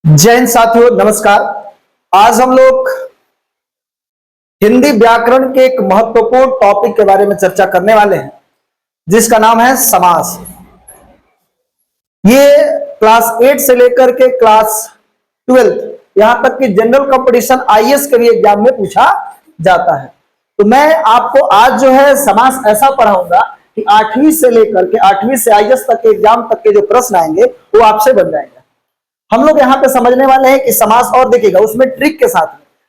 जय हिंद साथियों, नमस्कार। आज हम लोग हिंदी व्याकरण के एक महत्वपूर्ण टॉपिक के बारे में चर्चा करने वाले हैं, जिसका नाम है समास। ये क्लास 8 से लेकर के क्लास 12 यहां तक कि जनरल कंपटीशन आईएएस के भी एग्जाम में पूछा जाता है। तो मैं आपको आज जो है समास ऐसा पढ़ाऊंगा कि 8वीं से लेकर के 8वीं से आईएएस तक के एग्जाम तक के जो प्रश्न आएंगे वो आपसे बन जाएंगे। हम लोग यहाँ पे समझने वाले हैं कि समास, और देखिएगा उसमें ट्रिक के साथ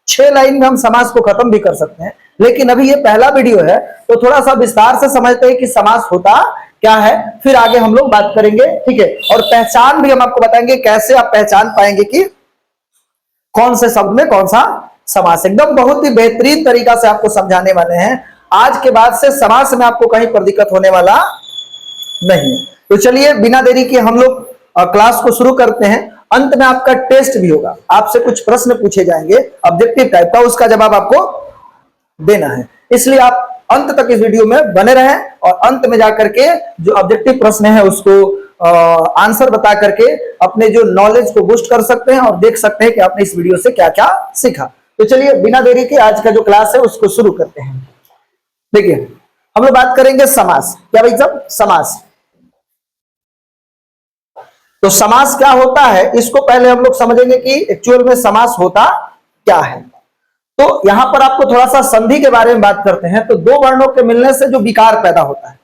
6 लाइन में हम समास को खत्म भी कर सकते हैं। लेकिन अभी ये पहला वीडियो है तो थोड़ा सा विस्तार से समझते हैं कि समास होता क्या है, फिर आगे हम लोग बात करेंगे, ठीक है। और पहचान भी हम आपको बताएंगे, कैसे आप पहचान पाएंगे कि कौन से शब्द में कौन सा समास। एकदम बहुत ही बेहतरीन तरीका से आपको समझाने वाले हैं। आज के बाद से समास में आपको कहीं पर दिक्कत होने वाला नहीं। तो चलिए बिना देरी के हम लोग क्लास को शुरू करते हैं। अंत में आपका टेस्ट भी होगा, आपसे कुछ प्रश्न पूछे जाएंगे ऑब्जेक्टिव टाइप का, उसका जवाब आपको देना है। इसलिए आप अंत तक इस वीडियो में बने रहें और अंत में जाकर के जो ऑब्जेक्टिव प्रश्न है उसको आंसर बता करके अपने जो नॉलेज को बूस्ट कर सकते हैं और देख सकते हैं कि आपने इस वीडियो से क्या क्या सीखा। तो चलिए बिना देरी के आज का जो क्लास है उसको शुरू करते हैं। देखिए हम लोग बात करेंगे समास। क्या भाई साहब? समास। तो समास क्या होता है इसको पहले हम लोग समझेंगे कि एक्चुअल में समास होता क्या है। तो यहां पर आपको थोड़ा सा संधि के बारे में बात करते हैं। तो दो वर्णों के मिलने से जो विकार पैदा होता है,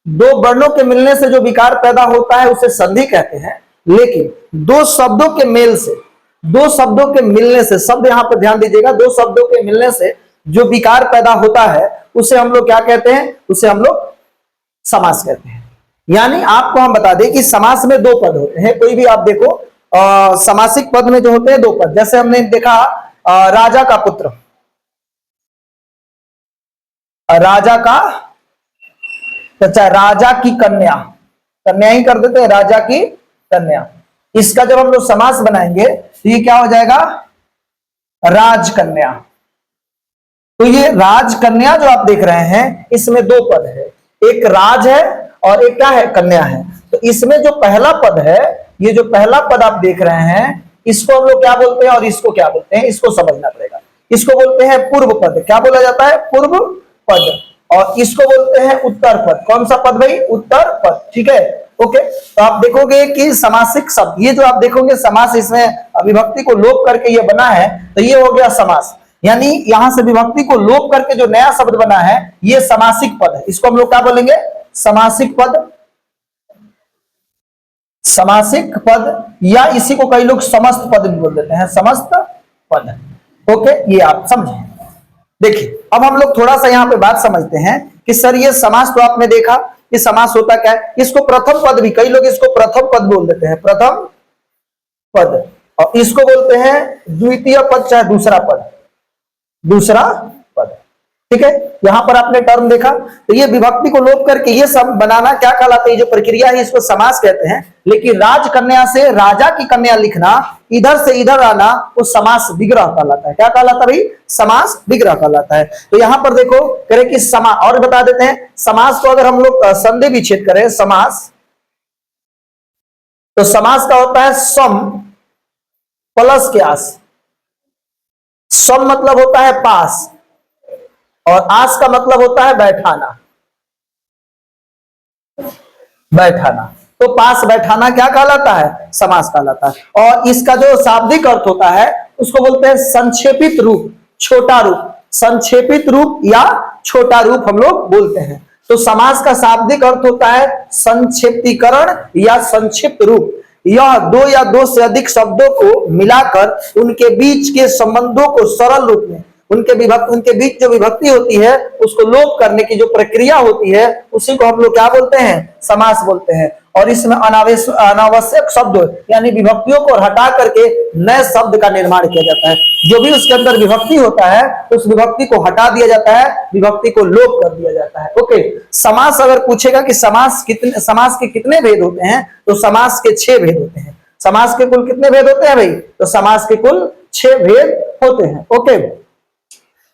दो वर्णों के मिलने से जो विकार पैदा होता है उसे संधि कहते हैं। लेकिन दो शब्दों के मेल से, दो शब्दों के मिलने से, शब्द यहां पर ध्यान दीजिएगा, दो शब्दों के मिलने से जो विकार पैदा होता है उसे हम लोग क्या कहते हैं? उसे हम लोग समास कहते हैं। यानी आपको हम बता दें कि समास में दो पद होते हैं। कोई भी आप देखो समासिक पद में जो होते हैं दो पद, जैसे हमने देखा राजा का पुत्र, राजा का चाचा, राजा की कन्या, कन्या ही कर देते हैं, राजा की कन्या। इसका जब हम लोग समास बनाएंगे तो ये क्या हो जाएगा? राजकन्या। तो ये राजकन्या जो आप देख रहे हैं इसमें दो पद है, एक राज है और एक क्या है? कन्या है। तो इसमें जो पहला पद है, ये जो पहला पद आप देख रहे हैं इसको हम लोग क्या बोलते हैं और इसको क्या बोलते हैं, इसको समझना पड़ेगा। इसको बोलते हैं पूर्व पद। क्या बोला जाता है? पूर्व पद। और इसको बोलते हैं उत्तर पद। कौन सा पद भाई? उत्तर पद। ठीक है, ओके। तो आप देखोगे कि समासिक शब्द, ये जो आप देखोगे समास, इसमें विभक्ति को लोप करके ये बना है, तो ये हो गया समास। यानी यहां से विभक्ति को लोप करके जो नया शब्द बना है ये समासिक पद है। इसको हम लोग क्या बोलेंगे? समासिक पद। समासिक पद, या इसी को कई लोग समस्त पद भी बोल देते हैं, समस्त पद। ओके, ये आप समझे। देखिए अब हम लोग थोड़ा सा यहां पे बात समझते हैं कि सर ये समास तो आपने देखा कि समास होता क्या है। इसको प्रथम पद भी, कई लोग इसको प्रथम पद बोल देते हैं, प्रथम पद। और इसको बोलते हैं द्वितीय पद, चाहे दूसरा पद, दूसरा पद। ठीक है, यहां पर आपने टर्म देखा। तो ये विभक्ति को लोप करके ये सब बनाना क्या कहलाता है? जो प्रक्रिया है इसको समास कहते हैं। लेकिन राजकन्या से राजा की कन्या लिखना, इधर से इधर आना, वो समास विग्रह कहलाता है। क्या कहलाता है भाई? समास विग्रह कहलाता है। तो यहां पर देखो करे कि समा, और बता देते हैं समास को अगर हम लोग संधि विच्छेद करें समास, तो समास का होता है सम प्लस के आस। सम मतलब होता है पास और आस का मतलब होता है बैठाना, बैठाना। तो पास बैठाना क्या कहलाता है? समास कहलाता है। और इसका जो शाब्दिक अर्थ होता है उसको बोलते हैं संक्षेपित रूप, छोटा रूप, संक्षेपित रूप या छोटा रूप हम लोग बोलते हैं। तो समास का शाब्दिक अर्थ होता है संक्षिप्तीकरण या संक्षिप्त रूप। यह दो या दो से अधिक शब्दों को मिलाकर उनके बीच के संबंधों को सरल रूप में, उनके बीच जो विभक्ति होती है उसको लोप करने की जो प्रक्रिया होती है उसी को हम लोग क्या बोलते हैं? समास बोलते हैं। और इसमें अनावश्यक शब्द यानी विभक्तियों को हटा करके नए शब्द का निर्माण किया जाता है। जो भी उसके अंदर विभक्ति होता है उस विभक्ति को हटा दिया जाता है, विभक्ति को लोप कर दिया जाता है। ओके, समास अगर पूछेगा कि समास के कितने भेद होते हैं, तो समास के 6 भेद होते हैं। समास के कुल कितने भेद होते हैं भाई? तो समास के कुल 6 भेद होते हैं। ओके,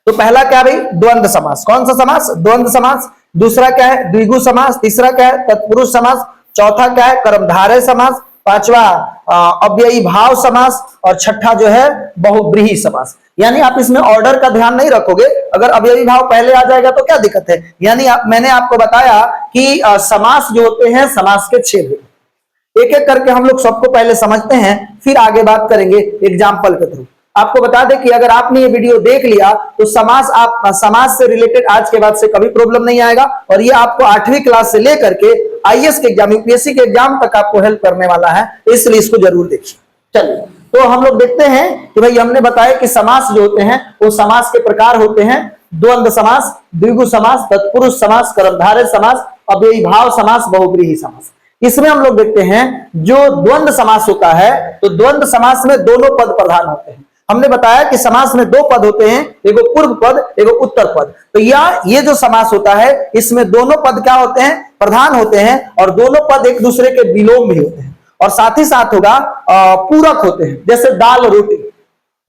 तो पहला क्या भाई? द्वंद्व समास। कौन सा समास? द्वंद्व समास। दूसरा क्या है? द्विगु समास। तीसरा क्या है? तत्पुरुष समास। चौथा क्या है? कर्मधारय समास। पांचवा अव्ययी भाव समास, और छठा जो है बहुव्रीहि समास। यानी आप इसमें ऑर्डर का ध्यान नहीं रखोगे, अगर अव्ययी भाव पहले आ जाएगा तो क्या दिक्कत है। यानी मैंने आपको बताया कि समास जो होते हैं समास के 6 भेद, एक एक करके हम लोग सबको पहले समझते हैं, फिर आगे बात करेंगे एग्जाम्पल के थ्रू। आपको बता दें कि अगर आपने ये वीडियो देख लिया तो समास से रिलेटेड आज के बाद से कभी प्रॉब्लम नहीं आएगा, और ये आपको 8वीं क्लास से लेकर के आईएएस के एग्जाम, यूपीएससी के एग्जाम तक आपको हेल्प करने वाला है, इसलिए इसको जरूर देखिए। चलिए तो हम लोग देखते हैं कि भाई हमने बताया कि समास जो होते हैं वो समास के प्रकार होते हैं, द्वंद्व समास, द्विगु समास, तत्पुरुष समास, कर्मधारय समास, अव्ययी भाव समास, बहुव्रीहि समास। इसमें हम लोग देखते हैं जो द्वंद्व समास होता है, तो द्वंद्व समास में दोनों पद प्रधान होते हैं। हमने बताया कि समास में 2 पद होते हैं, एगो पूर्व पद, एगो उत्तर पद। तो ये जो समास होता है इसमें दोनों पद क्या होते हैं, प्रधान होते हैं, और दोनों पद एक दूसरे के विलोम भी होते हैं, और साथ ही साथ होगा पूरक होते हैं। जैसे दाल रोटी,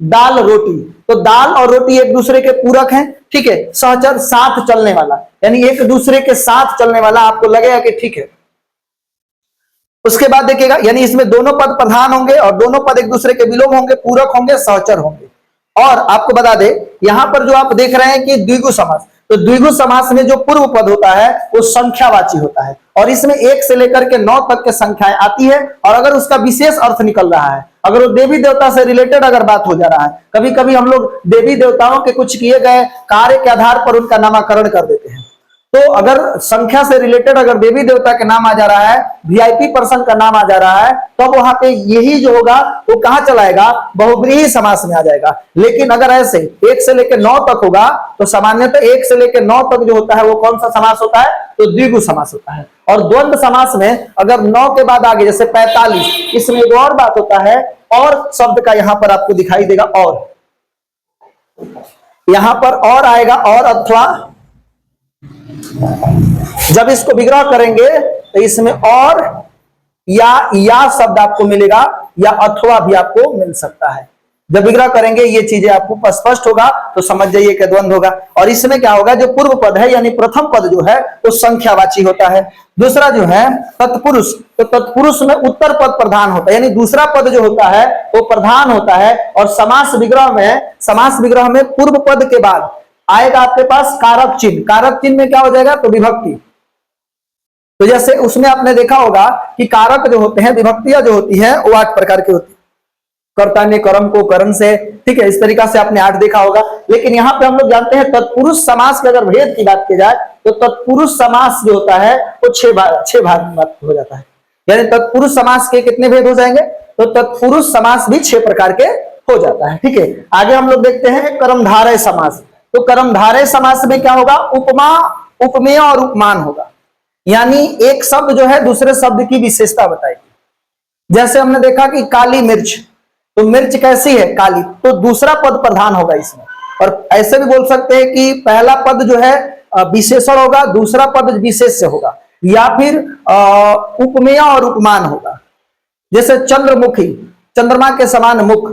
दाल रोटी, तो दाल और रोटी एक दूसरे के पूरक हैं, ठीक है, सहचर, साथ चलने वाला, यानी एक दूसरे के साथ चलने वाला, आपको लगेगा कि ठीक है। उसके बाद देखिएगा, यानी इसमें दोनों पद प्रधान होंगे और दोनों पद एक दूसरे के विलोम होंगे, पूरक होंगे, सहचर होंगे। और आपको बता दें यहां पर जो आप देख रहे हैं कि द्विगु समास, तो द्विगु समास में जो पूर्व पद होता है वो संख्यावाची होता है, और इसमें 1 से लेकर के 9 तक के संख्याएं आती है, और अगर उसका विशेष अर्थ निकल रहा है, अगर वो देवी देवता से रिलेटेड अगर बात हो जा रहा है, कभी कभी हम लोग देवी देवताओं के कुछ किए गए कार्य के आधार पर उनका नामकरण कर देते हैं, तो अगर संख्या से रिलेटेड अगर देवी देवता के नाम आ जा रहा है, वीआईपी पर्सन का नाम आ जा रहा है, तब वहां पे यही जो होगा वो कहां चलाएगा, बहुव्रीहि समास में आ जाएगा। लेकिन अगर ऐसे 1 से लेकर 9 तक होगा तो सामान्यतः 1 से लेकर 9 तक जो होता है वो कौन सा समास होता है, तो द्विगु समास होता है। और द्वंद्व समास में अगर 9 के बाद आगे जैसे 45, इसमें एक और बात होता है, और शब्द का यहां पर आपको दिखाई देगा, और यहां पर और आएगा, और अथवा, जब इसको विग्रह करेंगे तो इसमें और या शब्द आपको मिलेगा, या अथवा भी आपको मिल सकता है। जब विग्रह करेंगे ये चीजें आपको स्पष्ट होगा, तो समझ जाइए कि द्वंद्व होगा। और इसमें क्या होगा, जो पूर्व पद है यानी प्रथम पद जो है वो संख्यावाची होता है। दूसरा जो है तत्पुरुष, तो तत्पुरुष में उत्तर पद प्रधान होता है, यानी दूसरा पद जो होता है वो प्रधान होता है। और समास विग्रह में पूर्व पद के बाद आएगा आपके पास कारक चिन्ह, कारक चिन्ह में क्या हो जाएगा, तो विभक्ति। तो जैसे उसमें आपने देखा होगा कि कारक जो होते हैं, विभक्तियां जो होती हैं वो 8 प्रकार की होती है, कर्ता ने कर्म को करण से, ठीक है, इस तरीका से आपने 8 देखा होगा। लेकिन यहाँ पे हम लोग जानते हैं तत्पुरुष समास के अगर भेद की बात की जाए तो तत्पुरुष समास जो होता है वो 6 भाग में हो जाता है। यानी तत्पुरुष समास के कितने भेद हो जाएंगे, तो तत्पुरुष समास भी 6 प्रकार के हो जाता है, ठीक है। आगे हम लोग देखते हैं कर्मधारय समास। तो कर्मधारय समास में क्या होगा, उपमा, उपमेय और उपमान होगा, यानी एक शब्द जो है दूसरे शब्द की विशेषता बताएगी। जैसे हमने देखा कि काली मिर्च, तो मिर्च कैसी है, काली, तो दूसरा पद प्रधान होगा इसमें। और ऐसे भी बोल सकते हैं कि पहला पद जो है विशेषण होगा, दूसरा पद विशेष से होगा, या फिर उपमेय और उपमान होगा। जैसे चंद्रमुखी, चंद्रमा के समान मुख,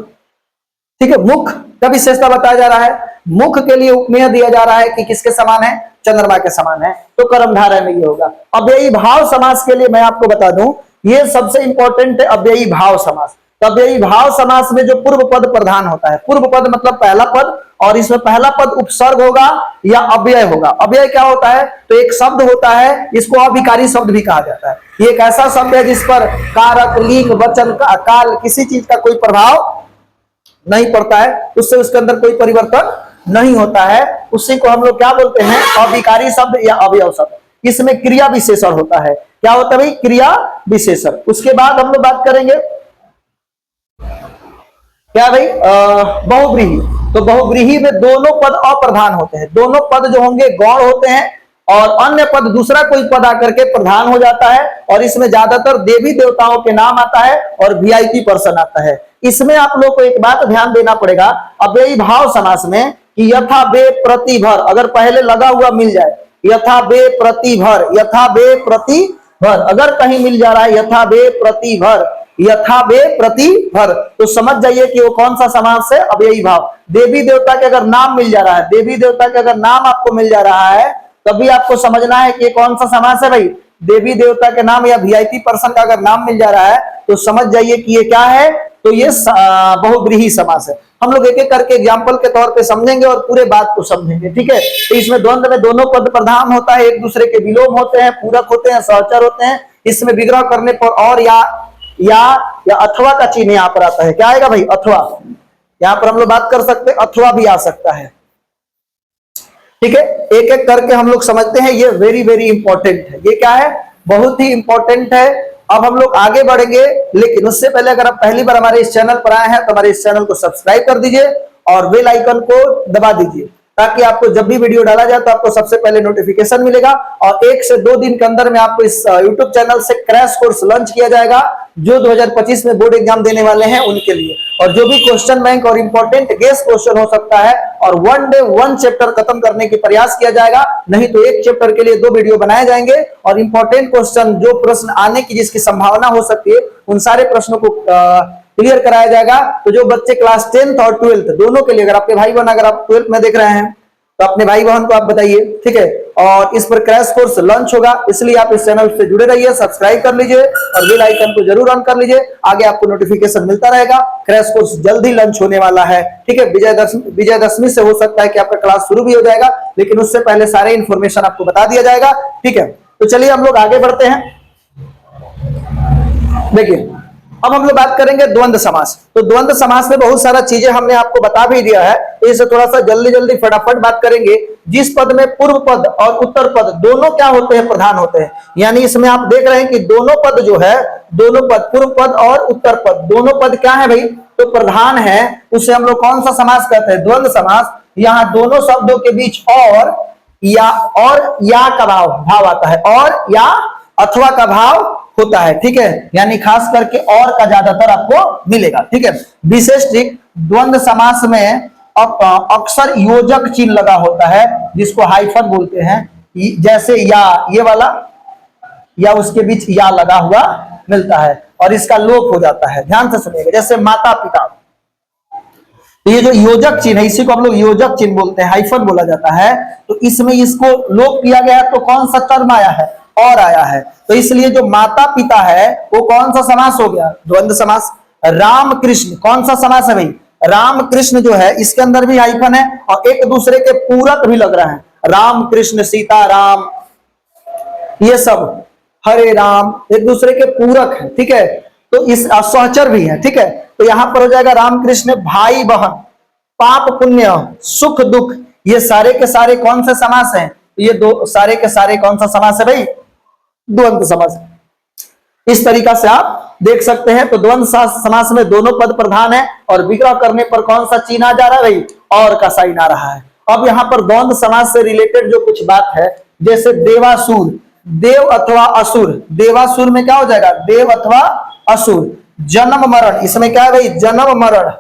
ठीक है, मुख का विशेषता बताया जा रहा है, मुख के लिए उपमेय दिया जा रहा है कि किसके समान है, चंद्रमा के समान है, तो कर्मधारय में ये होगा। अव्ययी भाव समास के लिए मैं आपको बता दूं, ये सबसे इंपॉर्टेंट है अव्ययी भाव समास। तो अव्ययी भाव समास में जो पूर्व पद प्रधान होता है, पूर्व पद मतलब पहला पद, और इसमें पहला पद उपसर्ग होगा या अव्यय होगा। अव्यय क्या होता है, तो एक शब्द होता है, इसको अभिकारी शब्द भी कहा जाता है। ये एक ऐसा शब्द है जिस पर कारक, लिंग, वचन, काल, किसी चीज का कोई प्रभाव नहीं पड़ता है, उससे उसके अंदर कोई परिवर्तन नहीं होता है, उसी को हम लोग क्या बोलते हैं, अभिकारी शब्द या अवयव शब्द। इसमें क्रिया विशेषण होता है, क्या होता है भाई, क्रिया विशेषण। उसके बाद हम लोग बात करेंगे क्या भाई, बहुव्रीहि। तो बहुव्रीहि में दोनों पद अप्रधान होते हैं, दोनों पद जो होंगे गौण होते हैं, और अन्य पद दूसरा कोई पद आकर के प्रधान हो जाता है, और इसमें ज्यादातर देवी देवताओं के नाम आता है और वीआईपी पर्सन आता है। इसमें आप लोग को एक बात ध्यान देना पड़ेगा अव्ययी भाव समास में, कि यथा बे प्रति भर, अगर पहले लगा हुआ मिल जाए, यथा बे प्रति भर, यथा बे प्रति भर, अगर कहीं मिल जा रहा है यथा बे प्रति भर, यथा बे प्रति भर, तो समझ जाइए कि वो कौन सा समास है, अव्ययी भाव। देवी देवता के अगर नाम मिल जा रहा है, देवी देवता के अगर नाम आपको मिल जा रहा है, तभी आपको समझना है कि कौन सा समास है भाई, देवी देवता के नाम या वीआईपी पर्सन का अगर नाम मिल जा रहा है तो समझ जाइए कि ये क्या है, तो ये बहुव्रीहि समास है। हम लोग एक एक करके एग्जाम्पल के तौर पे समझेंगे और पूरे बात को समझेंगे, ठीक है। तो इसमें द्वंद्व में दोनों पद प्रधान होता है, एक दूसरे के विलोम होते हैं, पूरक होते हैं, सहचर होते हैं। इसमें विग्रह करने पर और या अथवा का चिन्ह यहाँ पर आता है। क्या आएगा भाई? अथवा। यहाँ पर हम लोग बात कर सकते हैं, अथवा भी आ सकता है, ठीक है। एक एक करके हम लोग समझते हैं, ये वेरी वेरी इंपॉर्टेंट है। ये क्या है? बहुत ही इंपॉर्टेंट है। अब हम लोग आगे बढ़ेंगे, लेकिन उससे पहले अगर आप पहली बार हमारे इस चैनल पर आए हैं तो हमारे इस चैनल को सब्सक्राइब कर दीजिए और बेल आइकन को दबा दीजिए, ताकि आपको जब भी वीडियो डाला जाए तो आपको सबसे पहले नोटिफिकेशन मिलेगा। और 1 से 2 दिन के अंदर में आपको इस यूट्यूब चैनल से क्रैश कोर्स लॉन्च किया जाएगा, जो 2025 में बोर्ड एग्जाम देने वाले हैं उनके लिए। और जो भी क्वेश्चन बैंक और इंपॉर्टेंट गेस्ट क्वेश्चन हो सकता है, और 1 डे 1 चैप्टर खत्म करने की प्रयास किया जाएगा, नहीं तो 1 चैप्टर के लिए 2 वीडियो बनाए जाएंगे। और इंपॉर्टेंट क्वेश्चन, जो प्रश्न आने की जिसकी संभावना हो सकती है, उन सारे प्रश्नों को क्लियर कराया जाएगा। तो जो बच्चे क्लास 10th और 12th दोनों के लिए, अगर आपके भाई बहन अगर आप 12th में देख रहे हैं तो अपने भाई बहन को आप बताइए, ठीक है। और इस पर क्रैश कोर्स लॉन्च होगा, इसलिए आप इस चैनल से जुड़े रहिए, सब्सक्राइब कर लीजिए और बेल आइकन को जरूर ऑन कर लीजिए। आगे आपको नोटिफिकेशन मिलता रहेगा। क्रैश कोर्स जल्द ही लॉन्च होने वाला है, ठीक है। विजयदशमी से हो सकता है कि आपका क्लास शुरू भी हो जाएगा, लेकिन उससे पहले सारे इंफॉर्मेशन आपको बता दिया जाएगा, ठीक है। तो चलिए हम लोग आगे बढ़ते हैं। देखिए, अब हम लोग बात करेंगे द्वंद्व समास। तो द्वंद्व समास में बहुत सारा चीजें हमने आपको बता भी दिया है, इसे थोड़ा सा जल्दी जल्दी फटाफट बात करेंगे। जिस पद में पूर्व पद और उत्तर पद दोनों क्या होते हैं? प्रधान होते हैं। यानी इसमें आप देख रहे हैं कि दोनों पद जो है, दोनों पद, पूर्व पद और उत्तर पद, दोनों पद क्या है भाई? तो प्रधान है। उसे हम लोग कौन सा समास कहते हैं? द्वंद्व समास। यहाँ दोनों शब्दों के बीच और या का भाव आता है, और या अथवा का भाव होता है, ठीक है। यानी खास करके और का ज्यादातर आपको मिलेगा, ठीक है। विशेष ट्रिक, द्वंद्व समास में अक्सर योजक चिन्ह लगा होता है, जिसको हाइफन बोलते हैं। जैसे या, ये वाला या उसके बीच या लगा हुआ मिलता है और इसका लोप हो जाता है। ध्यान से सुनिएगा, जैसे माता पिता, ये जो योजक चिन्ह है, इसी को हम लोग योजक चिन्ह बोलते हैं, हाइफन बोला जाता है। तो इसमें इसको लोप किया गया है, तो कौन सा टर्म आया है? और आया है। तो इसलिए जो माता पिता है वो कौन सा समास हो गया? द्वंद्व समास। राम कृष्ण कौन सा समास है भाई? राम कृष्ण जो है, इसके अंदर भी हाइफन है और एक दूसरे के पूरक भी लग रहा है। राम कृष्ण, सीता राम, ये सब हरे राम एक दूसरे के पूरक है, ठीक है। तो इस सहचर भी है, ठीक है। तो यहां पर हो जाएगा राम कृष्ण, भाई बहन, पाप पुण्य, सुख दुख, ये सारे के सारे कौन से समास हैं? ये दो सारे के सारे कौन सा समास है भाई? द्वंद्व समास। इस तरीका से आप देख सकते हैं। तो द्वंद्व समास में दोनों पद प्रधान है और विग्रह करने पर कौन सा चिन्ह आ जा रहा है भाई? और का साइन आ रहा है। अब यहाँ पर द्वंद्व समास से रिलेटेड जो कुछ बात है, जैसे देवासुर, देव अथवा असुर, देवासुर में क्या हो जाएगा? देव अथवा असुर। जन्म मरण, इसमें क्या है भाई? जन्म मरण।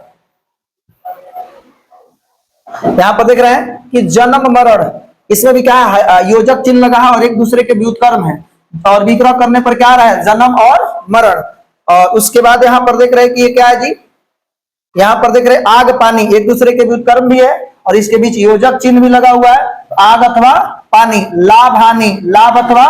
यहां पर देख रहे हैं कि जन्म मरण, इसमें भी क्या है? योजक चिन्ह लगा है और एक दूसरे के व्युत्क्रम है, और विग्रह करने पर क्या आ रहा है? जन्म और मरण। और उसके बाद यहां पर देख रहे हैं कि ये क्या है जी? यहां पर देख रहे हैं आग पानी, एक दूसरे के व्युत्क्रम भी है और इसके बीच योजक चिन्ह भी लगा हुआ है। आग अथवा पानी, लाभ हानि, लाभ अथवा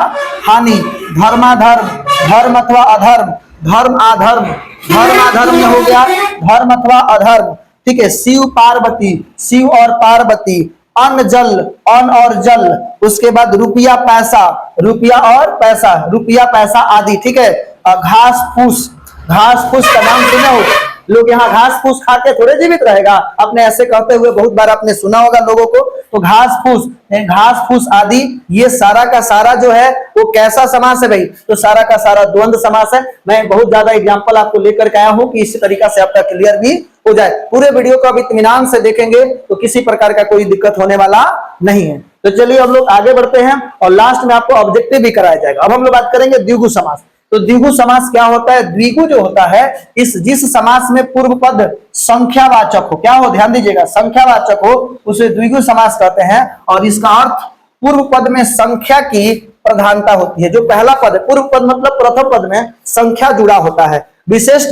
हानि, धर्माधर्म, धर्म अथवा अधर्म, धर्म आधर्म, धर्म आधर्म में हो गया धर्म अथवा अधर्म, ठीक है। शिव पार्वती, शिव और पार्वती, अन्न जल, अन्न और जल, उसके बाद रुपया पैसा, रुपया और पैसा, रुपया पैसा आदि, ठीक है। घास फूस, घास फूस का नाम सुना हो? लोग यहाँ घास फूस खा के थोड़े जीवित रहेगा, आपने ऐसे कहते हुए बहुत बार आपने सुना होगा लोगों को। तो घास फूस आदि, ये सारा का सारा जो है वो कैसा समास है भाई? तो सारा का सारा द्वंद्व समास है। मैं बहुत ज्यादा एग्जांपल आपको लेकर के आया हूं कि इसी तरीका से आपका क्लियर भी हो जाए। पूरे वीडियो को आप इत्मीनान से देखेंगे तो किसी प्रकार का कोई दिक्कत होने वाला नहीं है। तो चलिए हम लोग आगे बढ़ते हैं और लास्ट में आपको ऑब्जेक्टिव भी कराया जाएगा। अब हम लोग बात करेंगे द्विगु समास। तो द्विगु समास क्या होता है? द्विगु जो होता है, जिस समास में पूर्व पद संख्यावाचक हो, क्या हो? ध्यान दीजिएगा, संख्यावाचक हो, उसे द्विगु समास कहते हैं। और इसका अर्थ पूर्व पद में संख्या की प्रधानता होती है। जो पहला पद है, पूर्व पद मतलब प्रथम पद में संख्या जुड़ा होता है। विशेष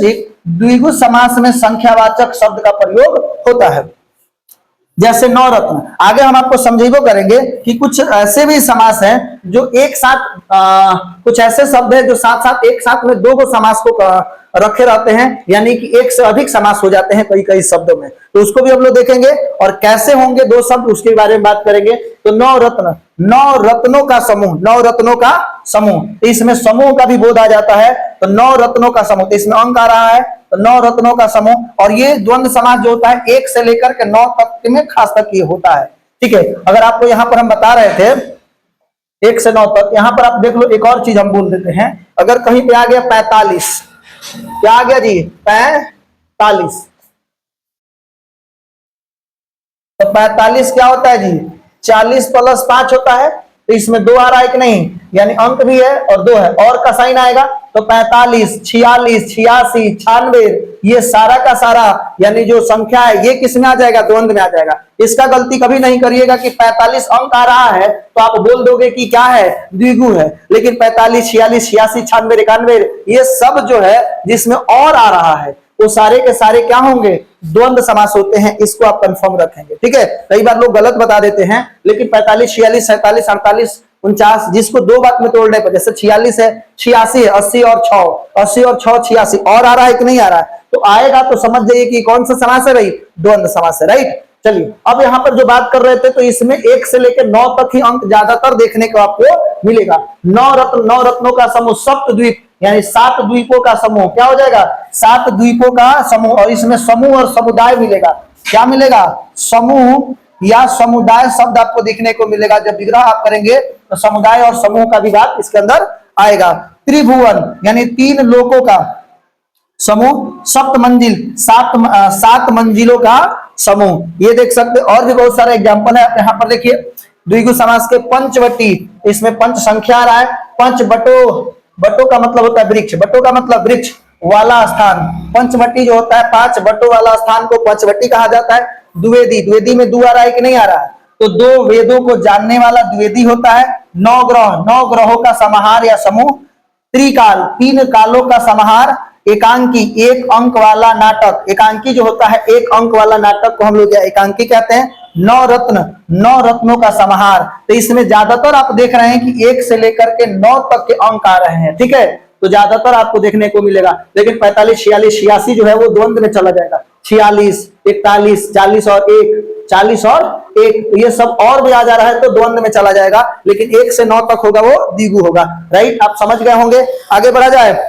द्विगु समास में संख्यावाचक शब्द का प्रयोग होता है। जैसे नवरत्न। आगे हम आपको समझेबो करेंगे कि कुछ ऐसे भी समास हैं जो एक साथ कुछ ऐसे शब्द है जो साथ साथ एक साथ में दो समास को रखे रहते हैं, यानी कि एक से अधिक समास हो जाते हैं कई कई शब्दों में। तो उसको भी हम लोग देखेंगे और कैसे होंगे दो शब्द उसके बारे में बात करेंगे। तो नवरत्न, नवरत्नों का समूह, नवरत्नों का समूह, इसमें समूह का भी बोध आ जाता है। तो नवरत्नों का समूह, तो इसमें अंक आ रहा है, तो नवरत्नों का समूह। और ये द्वंद्व समास जो होता है 1 से लेकर के 9 तक में खास तक ये होता है। ठीक है, अगर आपको यहां पर हम बता रहे थे 1 से 9 तक, यहां पर आप देख लो एक और चीज हम बोल देते हैं। अगर कहीं पे आ गया 45, क्या आ गया जी 45, तो 45 क्या होता है जी 40 + 5 होता है। तो इसमें 2 आ रहा है कि नहीं, यानी अंक भी है और 2 है, और का साइन आएगा। तो 45, 46, 86, 96, ये सारा का सारा यानी जो संख्या है ये किस में आ जाएगा, द्वंद्व में आ जाएगा। इसका गलती कभी नहीं करिएगा कि 45 अंक आ रहा है तो आप बोल दोगे कि क्या है, द्विगु है। लेकिन 45, 46, 86, 96, 91 ये सब जो है जिसमें और आ रहा है वो सारे के सारे क्या होंगे, द्वंद्व समास होते हैं। इसको आप कंफर्म रखेंगे। ठीक है, कई बार लोग गलत बता देते हैं, लेकिन 45, 46, 47, 48, 49 जिसको दो बात में तोड़ने पर, जैसे 46 है, 86 है, 80 और 6, 80 और 6 86, और आ रहा है कि नहीं आ रहा है, तो आएगा तो समझ जाइए कि कौन सा समास है भाई, द्वंद्व समास है। राइट, चलिए अब यहां पर जो बात कर रहे थे तो इसमें 1 से लेकर 9 तक ही अंक ज्यादातर देखने को आपको मिलेगा। नवरत्न, नवरत्नों का समूह, सप्तद्वीप यानी 7 द्वीपों का समूह, क्या हो जाएगा 7 द्वीपों का समूह। और इसमें समूह और समुदाय मिलेगा, क्या मिलेगा, समूह या समुदाय शब्द आपको देखने को मिलेगा। जब विग्रह आप करेंगे तो समुदाय और समूह का भी बात इसके अंदर आएगा। त्रिभुवन यानी 3 लोकों का समूह, सप्त मंजिल 7 मंजिलों का समूह, ये देख सकते। और भी बहुत सारे एग्जांपल है, यहाँ पर देखिए द्विगु समास के पंचवटी, इसमें पंच संख्या आ रहा है। पंच बटो, बटो का मतलब होता है वृक्ष, बटो का मतलब वृक्ष वाला स्थान। पंचवटी जो होता है 5 बटो वाला स्थान को पंचवटी कहा जाता है। द्विवेदी, द्विवेदी में दो आ रहा है कि नहीं आ रहा है, तो 2 वेदों को जानने वाला द्विवेदी होता है। 9 ग्रह, 9 ग्रहों का समाहार या समूह। त्रिकाल, 3 कालों का समाहार। एकांकी, 1 अंक वाला नाटक, एकांकी जो होता है 1 अंक वाला नाटक को हम लोग एकांकी कहते हैं। 9 रत्न, 9 रत्नों का समाहार। तो इसमें ज्यादातर आप देख रहे हैं कि 1 से लेकर के 9 तक के अंक आ रहे हैं। ठीक है, तो ज्यादातर आपको देखने को मिलेगा। लेकिन 45, 46, 86 जो है वो द्वंद्व में चला जाएगा। 46, 41, 40 और 1, 40 और 1, ये सब और भी आ जा रहा है तो द्वंद्व में चला जाएगा। लेकिन 1 से 9 तक होगा वो द्विगु होगा। राइट, आप समझ गए होंगे। आगे बढ़ा जाए,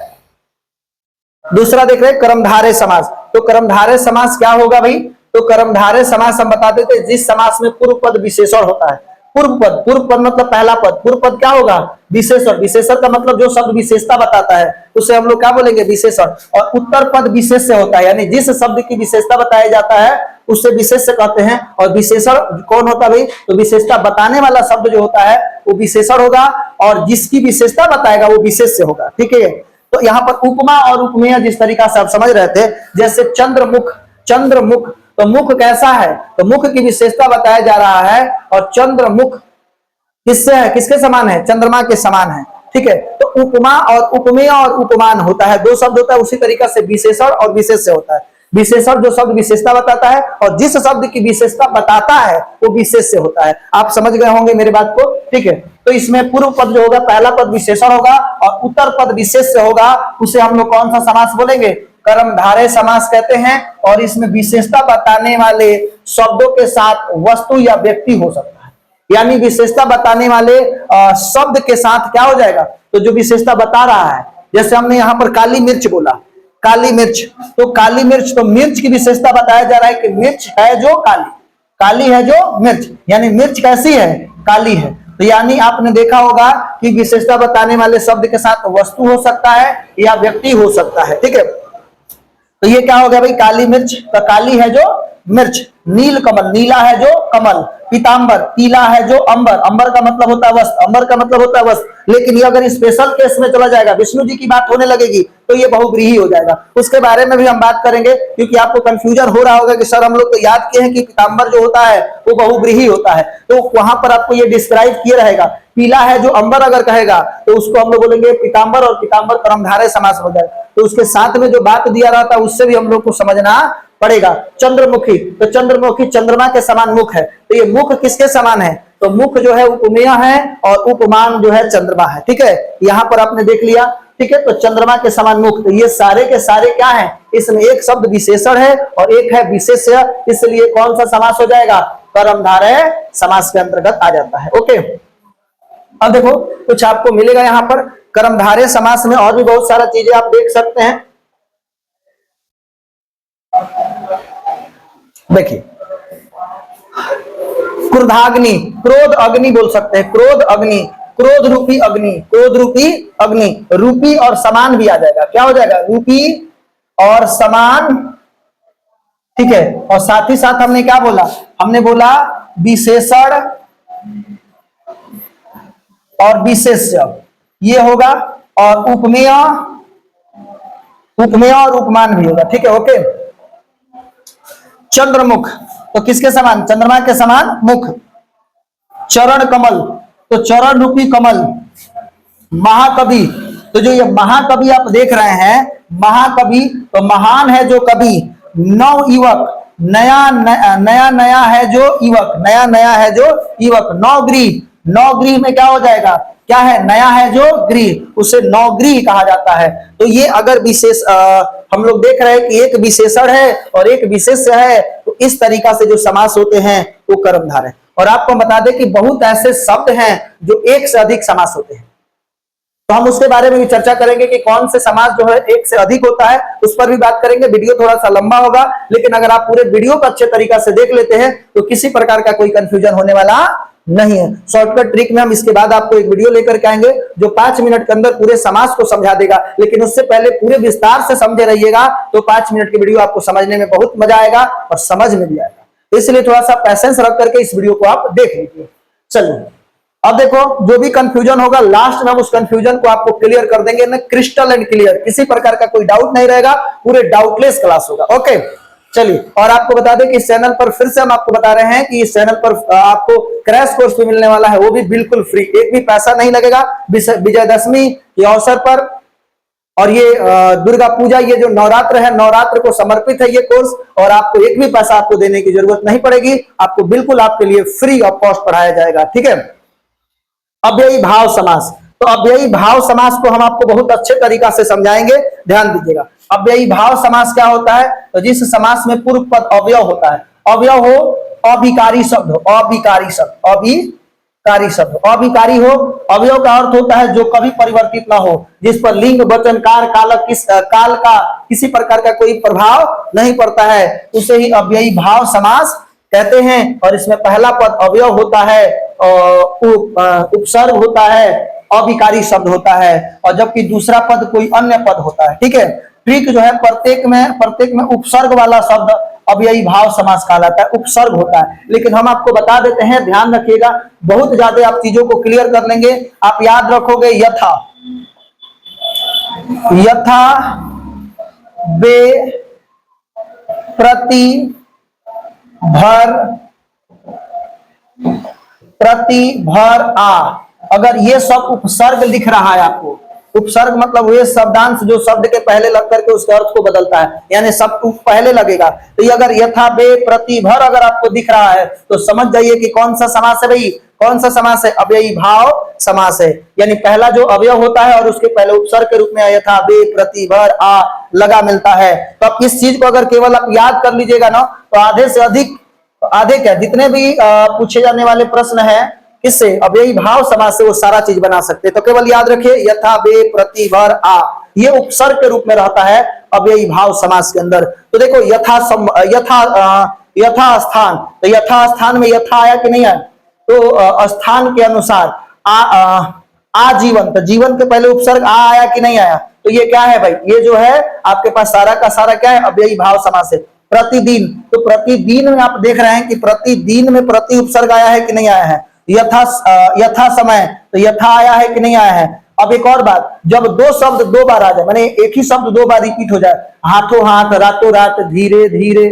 दूसरा देख रहे हैं कर्मधारय समास। तो कर्मधारय समास क्या होगा भाई, तो कर्मधारय समास हम बता देते हैं जिस समास में पूर्व पद विशेषण होता है। पूर्व पद, पूर्व पद मतलब पहला पद, पूर्व पद क्या होगा, विशेषण। विशेषण का मतलब जो शब्द विशेषता बताता है उसे हम लोग क्या बोलेंगे, विशेषण। और उत्तर पद विशेष से होता है, यानी जिस शब्द की विशेषता बताया जाता है उससे विशेष से कहते हैं। और विशेषण कौन होता है भाई, तो विशेषता बताने वाला शब्द जो होता है वो विशेषण होगा, और जिसकी विशेषता बताएगा वो विशेष से होगा। ठीक है, तो यहाँ पर उपमा और उपमेय जिस तरीका से आप समझ रहे थे, जैसे चंद्रमुख, चंद्रमुख तो मुख कैसा है, तो मुख की विशेषता बताया जा रहा है। और चंद्रमुख किससे है, किसके समान है, चंद्रमा के समान है। ठीक है, तो उपमा और उपमेय और उपमान होता है, 2 शब्द होता है। उसी तरीका से विशेषण और विशेष से होता है। विशेषण जो शब्द विशेषता बताता है, और जिस शब्द की विशेषता बताता है वो विशेष से होता है। आप समझ गए होंगे मेरे बात को। ठीक है, तो इसमें पूर्व पद जो होगा, पहला पद विशेषण होगा और उत्तर पद विशेष से होगा। उसे हम लोग कौन सा समास बोलेंगे, कर्मधारय समास कहते हैं। और इसमें विशेषता बताने वाले शब्दों के साथ वस्तु या व्यक्ति हो सकता है, यानी विशेषता बताने वाले शब्द के साथ क्या हो जाएगा, तो जो विशेषता बता रहा है। जैसे हमने यहाँ पर काली मिर्च बोला, काली मिर्च, तो काली मिर्च, तो मिर्च की विशेषता बताया जा रहा है कि मिर्च है जो काली, काली है जो मिर्च, यानी मिर्च कैसी है, काली है। तो यानी आपने देखा होगा कि विशेषता बताने वाले शब्द के साथ वस्तु हो सकता है या व्यक्ति हो सकता है। ठीक है, तो ये क्या हो गया भाई, काली मिर्च, तो काली है जो मिर्च। नील कमल, नीला है जो कमल। पीतांबर, पीला है जो अंबर, अंबर का मतलब होता है वस्त्र, अंबर का मतलब होता है वस्त्र। लेकिन ये अगर स्पेशल केस में चला जाएगा, विष्णु जी की बात होने लगेगी, तो ये बहुव्रीहि हो जाएगा। उसके बारे में भी हम बात करेंगे, क्योंकि आपको कंफ्यूजन हो रहा होगा कि सर हम लोग तो याद किए हैं कि पीतांबर जो होता है वो बहुव्रीहि होता है, तो वहां पर आपको ये डिस्क्राइब किया रहेगा। पीला है जो अंबर अगर कहेगा तो उसको हम लोग बोलेंगे पीतांबर, और पीतांबर कर्मधारय समास हो जाए। तो उसके साथ में जो बात दिया रहा था उससे भी हम लोग को समझना पड़ेगा। चंद्रमुखी, तो चंद्रमुखी चंद्रमा के समान मुख है, तो ये मुख किसके समान है, तो मुख जो है उपमेय है और उपमान जो है चंद्रमा है। ठीक है, यहां पर आपने देख लिया। ठीक है, तो चंद्रमा के समान मुख, तो ये सारे के सारे क्या है, इसमें एक शब्द विशेषण है और एक है विशेष्य, इसलिए कौन सा समास हो जाएगा, कर्मधारय समास के अंतर्गत आ जाता है। ओके, अब देखो कुछ आपको मिलेगा यहां पर कर्मधारय समास में, और भी बहुत सारा चीजें आप देख सकते हैं। देखिए, क्रोधाग्नि, क्रोध अग्नि बोल सकते हैं, क्रोध अग्नि, क्रोध रूपी अग्नि, क्रोध रूपी अग्नि, रूपी और समान भी आ जाएगा, क्या हो जाएगा, रूपी और समान। ठीक है, और साथ ही साथ हमने क्या बोला, हमने बोला विशेषण और विशेष्य, ये होगा, और उपमेय, उपमेय और उपमान भी होगा। ठीक है, ओके। चंद्रमुख, तो किसके समान, चंद्रमा के समान मुख। चरण कमल, तो चरण रूपी कमल। महाकवि, तो जो ये महाकवि आप देख रहे हैं, महाकवि, तो महान है जो कवि। नव युवक, नया नया नया है जो युवक, नया नया है जो युवक। नवगृह, नवगृह में क्या हो जाएगा, क्या है, नया है जो गृह, उसे नवगृह कहा जाता है। तो ये अगर विशेष हम लोग देख रहे हैं कि एक विशेषण है और एक विशेष्य है, तो इस तरीका से जो समास होते हैं वो कर्मधारय है। और आपको बता दें कि बहुत ऐसे शब्द हैं जो एक से अधिक समास होते हैं, तो हम उसके बारे में भी चर्चा करेंगे कि कौन से समास जो है एक से अधिक होता है, उस पर भी बात करेंगे। वीडियो थोड़ा सा लंबा होगा, लेकिन अगर आप पूरे वीडियो को अच्छे तरीका से देख लेते हैं तो किसी प्रकार का कोई कंफ्यूजन होने वाला नहीं है। शॉर्टकट ट्रिक में हम इसके बाद आपको एक वीडियो लेकर के आएंगे जो 5 मिनट के अंदर पूरे समास को समझा देगा, लेकिन उससे पहले पूरे विस्तार से समझे रहिएगा, तो 5 मिनट की वीडियो आपको समझने में बहुत मजा आएगा और समझ में भी आएगा। इसलिए थोड़ा सा पैसेंस रख करके इस वीडियो को आप देख लीजिए। चलिए, अब देखो, जो भी कंफ्यूजन होगा लास्ट में हम उस कंफ्यूजन को आपको क्लियर कर देंगे ना, क्रिस्टल एंड क्लियर, किसी प्रकार का कोई डाउट नहीं रहेगा, पूरे डाउटलेस क्लास होगा। ओके, चलिए, और आपको बता दें कि इस चैनल पर फिर से हम आपको बता रहे हैं कि इस चैनल पर आपको क्रैश कोर्स भी मिलने वाला है, वो भी बिल्कुल फ्री, एक भी पैसा नहीं लगेगा। विजयदशमी के अवसर पर और ये दुर्गा पूजा, ये जो नवरात्र है, नवरात्र को समर्पित है ये कोर्स, और आपको एक भी पैसा आपको देने की जरूरत नहीं पड़ेगी, आपको बिल्कुल आपके लिए फ्री ऑफ कॉस्ट पढ़ाया जाएगा। ठीक है, अव्ययी भाव समास, तो अव्ययी भाव समास को हम आपको बहुत अच्छे तरीका से समझाएंगे, ध्यान दीजिएगा। अव्ययी भाव समास क्या होता है, तो जिस समास में पूर्व पद अव्यय होता है, अव्यय हो, अभिकारी शब्द हो, अभिकारी शब्द, अभिकारी शब्द, अभिकारी हो, अव्यय का अर्थ होता है जो कभी परिवर्तित ना हो, जिस पर लिंग, वचन, कार, कालक, काल का किसी प्रकार का कोई प्रभाव नहीं पड़ता है, उसे ही अव्ययी भाव समास कहते हैं। और इसमें पहला पद अव्यय होता है, उपसर्ग होता है, अभिकारी शब्द होता है, और जबकि दूसरा पद कोई अन्य पद होता है। ठीक है, ट्रिक जो है, प्रत्येक में उपसर्ग वाला शब्द अव्ययी भाव समास कहलाता है, उपसर्ग होता है। लेकिन हम आपको बता देते हैं, ध्यान रखिएगा, बहुत ज्यादा आप चीजों को क्लियर कर लेंगे। आप याद रखोगे यथा, यथा, बे, प्रति, भर, प्रति, भर, आ, अगर ये सब उपसर्ग लिख रहा है आपको, उपसर्ग मतलब वे शब्दांश जो शब्द के पहले लग करके उसके अर्थ को बदलता है, यानी सब पहले लगेगा, तो ये अगर यथा, बे, प्रति, भर अगर आपको दिख रहा है तो समझ जाइए कि कौन सा समास है भाई, कौन सा समास है, अव्ययी भाव समास है। यानी पहला जो अवयव होता है और उसके पहले उपसर्ग के रूप में यथा, बे, प्रति, भर, आ लगा मिलता है। तो अब इस चीज को अगर केवल आप याद कर लीजिएगा ना, तो आधे से अधिक, आधे क्या, जितने भी पूछे जाने वाले प्रश्न हैं किससे, अव्ययी भाव समास से, वो सारा चीज बना सकते हैं। तो केवल याद रखिए यथा, बे, प्रति, भर, आ, ये उपसर्ग के रूप में रहता है अव्ययी भाव समास के अंदर। तो देखो, यथा स्थान, तो यथा स्थान में यथा आया कि नहीं आया, तो स्थान के अनुसार आजीवन, तो जीवन के पहले उपसर्ग आ आया कि नहीं आया, तो ये क्या है भाई, ये जो है आपके पास सारा का सारा क्या है, अव्ययी भाव समास है। प्रतिदिन, तो प्रतिदिन में आप देख रहे हैं कि प्रतिदिन में प्रति उपसर्ग आया है कि नहीं आया है। यथा समय, तो यथा आया है कि नहीं आया है। अब एक और बात, जब दो शब्द दो बार आ जाए, माने एक ही शब्द दो बार रिपीट हो जाए, हाथों हाथ, रातों रात, धीरे धीरे,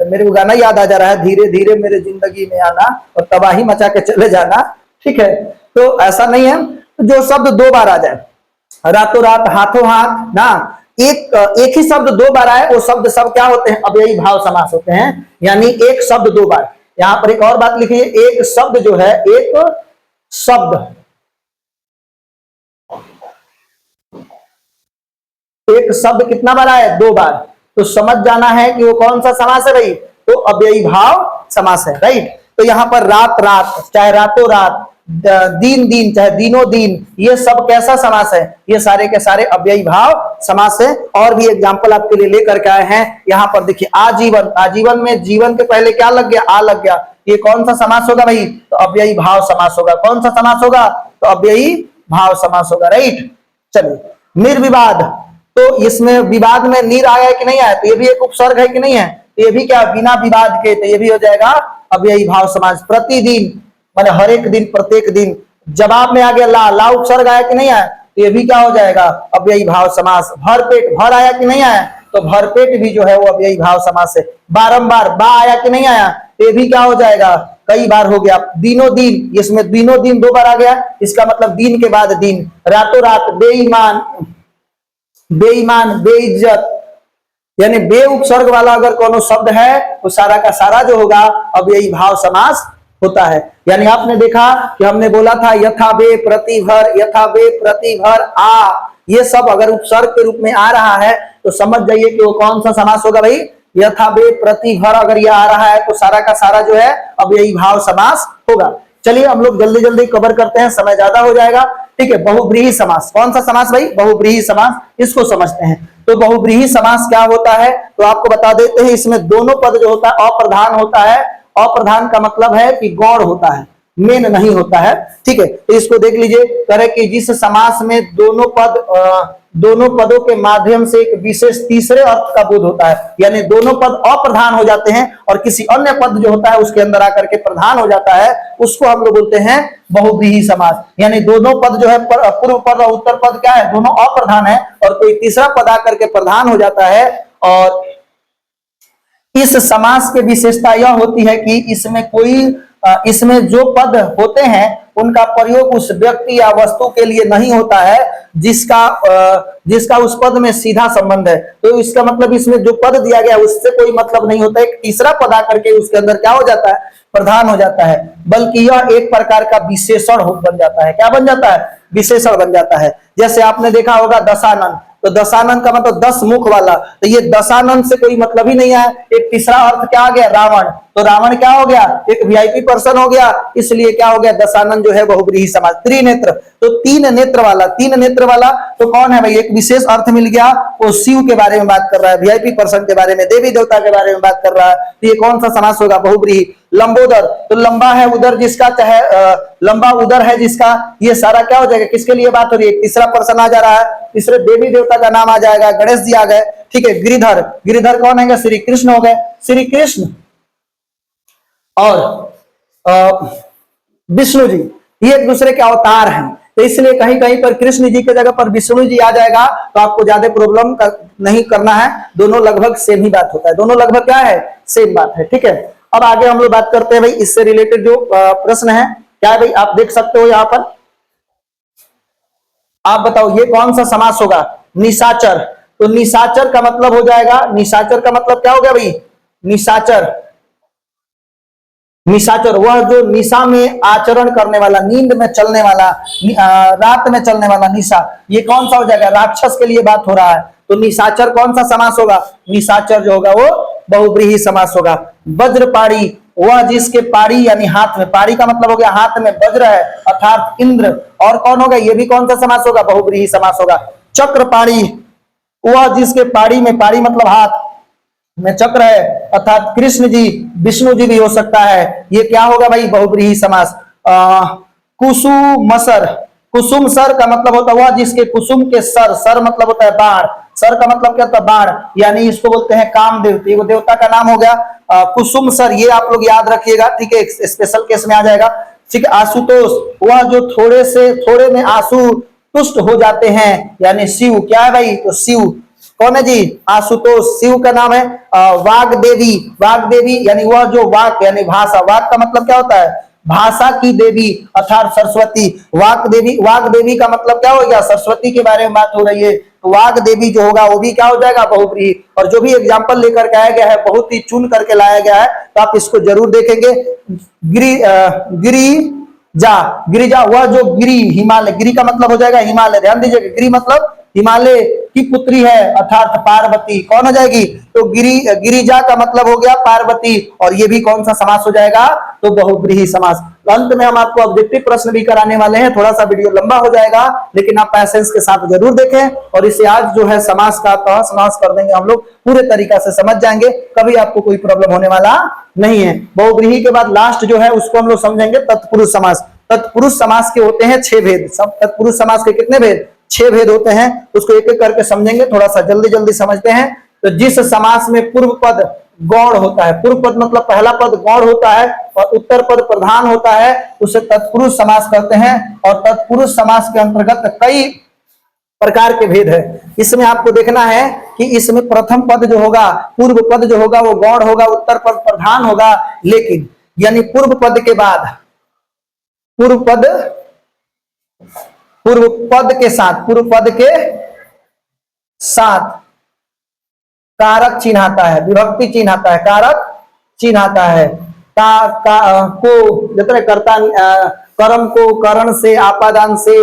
मेरे को गाना याद आ जा रहा है, धीरे धीरे मेरे जिंदगी में आना और तबाही मचा के चले जाना। ठीक है, तो ऐसा नहीं है, जो शब्द दो बार आ जाए, रातों रात, हाथों हाथ ना, एक ही शब्द दो बार आए वो शब्द सब क्या होते हैं, अव्ययी भाव समास होते हैं। यानी एक शब्द दो बार। यहां पर एक और बात लिखिए, एक शब्द जो है, एक शब्द, एक शब्द कितना बार आए, दो बार। तो समझ जाना है कि वो कौन सा समास है भाई, तो अव्ययी भाव समास है, राइट। तो यहां पर रात रात, चाहे रातों रात, दिन दिन, चाहे दिनों दिन, ये सब कैसा समास है, ये सारे के सारे अव्ययी भाव समास है। और भी एग्जांपल आपके लिए लेकर के आए हैं। यहां पर देखिए, आजीवन, आजीवन में जीवन के पहले क्या लग गया, आ लग गया। ये कौन सा समास होगा भाई, तो अव्ययी भाव समास होगा। कौन सा समास होगा, तो अव्ययी भाव समास होगा, राइट। चलिए, निर्विवाद, तो इसमें विवाद में नीर आया है कि नहीं आया, तो ये भी एक उपसर्ग है कि नहीं है, तो ये भी क्या, बिना विवाद के, तो ये भी हो जाएगा अव्ययी भाव समास। प्रतिदिन माने हर एक दिन, प्रत्येक दिन। जवाब में आ गया ला, ला उपसर्ग आया कि नहीं आया, तो ये भी क्या हो जाएगा, अव्ययी भाव समास। भरपेट, भर आया कि नहीं आया, तो भरपेट भी जो है वो अव्ययी भाव समास है। बारंबार, बा आया कि नहीं आया, तो ये भी क्या हो जाएगा, कई बार हो गया। दिनों दिन, इसमें दिनों दिन दो बार आ गया, इसका मतलब दिन के बाद दिन। रातों रात, बेईमान, बेईमान, बेइज्जत, यानी बे उपसर्ग वाला अगर कोनो शब्द है तो सारा का सारा जो होगा अव्ययी भाव समास होता है। यानी आपने देखा कि हमने बोला था यथा बे प्रतिभर, यथा बे प्रतिभर आ, ये सब अगर उपसर्ग के रूप में आ रहा है तो समझ जाइए कि वो कौन सा समास होगा भाई, यथा बे प्रतिभर। अगर ये आ रहा है तो सारा का सारा जो है अव्ययी भाव समास होगा। चलिए हम लोग जल्दी जल्दी कवर करते हैं, समय ज्यादा हो जाएगा, ठीक है। बहुव्रीहि समास, कौन सा समास भाई, बहुव्रीहि समास, इसको समझते हैं। तो बहुव्रीहि समास क्या होता है, तो आपको बता देते हैं। इसमें दोनों पद जो होता है अप्रधान होता है। अप्रधान का मतलब है कि गौण होता है, मेन नहीं होता है, ठीक है। तो इसको देख लीजिए, करे कि जिस समास में दोनों पदों के माध्यम से एक विशेष तीसरे अर्थ का बोध होता है, यानी दोनों पद अप्रधान हो जाते हैं और किसी अन्य पद जो होता है उसके अंदर आकर के प्रधान हो जाता है, उसको हम लोग बोलते हैं बहुव्रीहि समास। यानी दोनों पद जो है, पूर्व पद और उत्तर पद क्या है, दोनों अप्रधान है और कोई तीसरा पद आकर के प्रधान हो जाता है। और इस समास की विशेषता यह होती है कि इसमें जो पद होते हैं उनका प्रयोग उस व्यक्ति या वस्तु के लिए नहीं होता है जिसका उस पद में सीधा संबंध है। तो इसका मतलब इसमें जो पद दिया गया है उससे कोई मतलब नहीं होता है, एक तीसरा पद आकर के उसके अंदर क्या हो जाता है, प्रधान हो जाता है, बल्कि यह एक प्रकार का विशेषण बन जाता है। क्या बन जाता है, विशेषण बन जाता है। जैसे आपने देखा होगा दशानन, तो दशानन का मतलब 10 मुख वाला, तो ये दशानन से कोई मतलब ही नहीं है। एक तीसरा अर्थ क्या आ गया, रावण, तो रावण क्या हो गया, एक वीआईपी पर्सन हो गया, इसलिए क्या हो गया, दशानन जो है बहुव्रीहि समास। त्रिनेत्र, तो तीन नेत्र वाला तो कौन है भाई, एक विशेष अर्थ मिल गया, वो शिव के बारे में बात कर रहा है, वीआईपी पर्सन के बारे में, देवी देवता के बारे में बात कर रहा है, तो ये कौन सा समास होगा, बहुव्रीहि। लंबोदर, तो लंबा है उदर जिसका, चाहे लंबा उदर है जिसका, ये सारा क्या हो जाएगा, किसके लिए बात हो रही है, तीसरा पर्सन आ जा रहा है, तीसरे देवी देवता का नाम आ जाएगा, गणेश जी आ गए, ठीक है। गिरिधर, गिरिधर कौन है, श्री कृष्ण हो गए, श्री कृष्ण। और विष्णु जी, ये एक दूसरे के अवतार हैं, तो इसलिए कहीं कहीं पर कृष्ण जी की जगह पर विष्णु जी आ जाएगा तो आपको ज्यादा प्रॉब्लम नहीं करना है, दोनों लगभग सेम ही बात होता है, दोनों लगभग क्या है, सेम बात है, ठीक है। अब आगे हम लोग बात करते हैं भाई, इससे रिलेटेड जो प्रश्न है, क्या है भाई, आप देख सकते हो यहां पर, आप बताओ ये कौन सा समास होगा, निशाचर। तो निशाचर का मतलब हो जाएगा, निशाचर का मतलब क्या हो गया भाई, निशाचर, निशाचर वह जो निशा में आचरण करने वाला, नींद में चलने वाला, रात में चलने वाला, निशा, ये कौन सा हो जाएगा, राक्षस के लिए बात हो रहा है, तो निशाचर कौन सा समास होगा, निशाचर जो होगा वो बहुव्रीहि समास होगा। वज्रपाणी, वह जिसके पाड़ी यानी हाथ में, पाड़ी का मतलब हो गया हाथ में वज्र है अर्थात इंद्र, और कौन होगा, ये भी कौन सा समास होगा, बहुव्रीहि समास होगा। चक्रपाणी, वह जिसके पाड़ी में, पाड़ी मतलब हाथ में चक्र है अर्थात कृष्ण जी, विष्णु जी भी हो सकता है, ये क्या होगा भाई, बहुव्रीहि समास। कुसुमसर, कुसुम सर का मतलब होता है वह जिसके कुसुम के सर, सर मतलब होता है बाण, सर का मतलब क्या होता है, बाण, यानी इसको बोलते हैं कामदेव, ये देवता का नाम हो गया कुसुम सर, ये आप लोग याद रखिएगा, ठीक है, स्पेशल केस में आ जाएगा, ठीक है। आशुतोष, वह जो थोड़े में आंसू तुष्ट हो जाते हैं, यानी शिव, क्या है भाई, तो शिव कौन है जी, आशुतोष, शिव का नाम है। वाग्देवी, वाग्देवी यानी वह जो वाक यानी भाषा, वाक का मतलब क्या होता है, भाषा की देवी अर्थात सरस्वती, वाग्देवी, वाग्देवी का मतलब क्या हो गया, सरस्वती के बारे में बात हो रही है, तो वाग देवी जो होगा वो भी क्या हो जाएगा, बहुव्रीहि। और जो भी एग्जाम्पल लेकर के आया गया है बहुत ही चुन करके लाया गया है, तो आप इसको जरूर देखेंगे। गिरिजा, गिरिजा वह जो गिरि, हिमालय, गिरि का मतलब हो जाएगा हिमालय, ध्यान दीजिएगा, गिरि मतलब हिमालय की पुत्री है अर्थात पार्वती, कौन हो जाएगी, तो गिरिजा का मतलब हो गया पार्वती, और ये भी कौन सा समास हो जाएगा, तो बहुव्रीहि समास। अंत में हम आपको ऑब्जेक्टिव प्रश्न भी कराने वाले हैं, थोड़ा सा वीडियो लंबा हो जाएगा लेकिन आप पैसेंस के साथ जरूर देखें, और इसे आज जो है समास का तह समास कर देंगे हम लोग, पूरे तरीका से समझ जाएंगे, कभी आपको कोई प्रॉब्लम होने वाला नहीं है। बहुव्रीहि के बाद लास्ट जो है उसको हम लोग समझेंगे तत्पुरुष समास। तत्पुरुष समास के होते हैं 6 भेद। तत्पुरुष समास के कितने भेद, 6 भेद होते हैं, उसको एक एक करके समझेंगे, थोड़ा सा जल्दी जल्दी समझते हैं। तो जिस समास में पूर्व पद गौण होता है, पूर्व पद मतलब पहला पद गौण होता है और उत्तर पद प्रधान होता है, उसे तत्पुरुष समास कहते हैं। और तत्पुरुष समास के अंतर्गत कई प्रकार के भेद है। इसमें आपको देखना है कि इसमें प्रथम पद जो होगा, पूर्व पद जो होगा वो गौण होगा, उत्तर पद प्रधान होगा, लेकिन यानी पूर्व पद के बाद पूर्व पद के साथ कारक चिन्ह आता है, विभक्ति चिन्ह आता है, कारक चिन्ह आता है। को जितने कर्ता, कर्म को, करण से, आपादान से,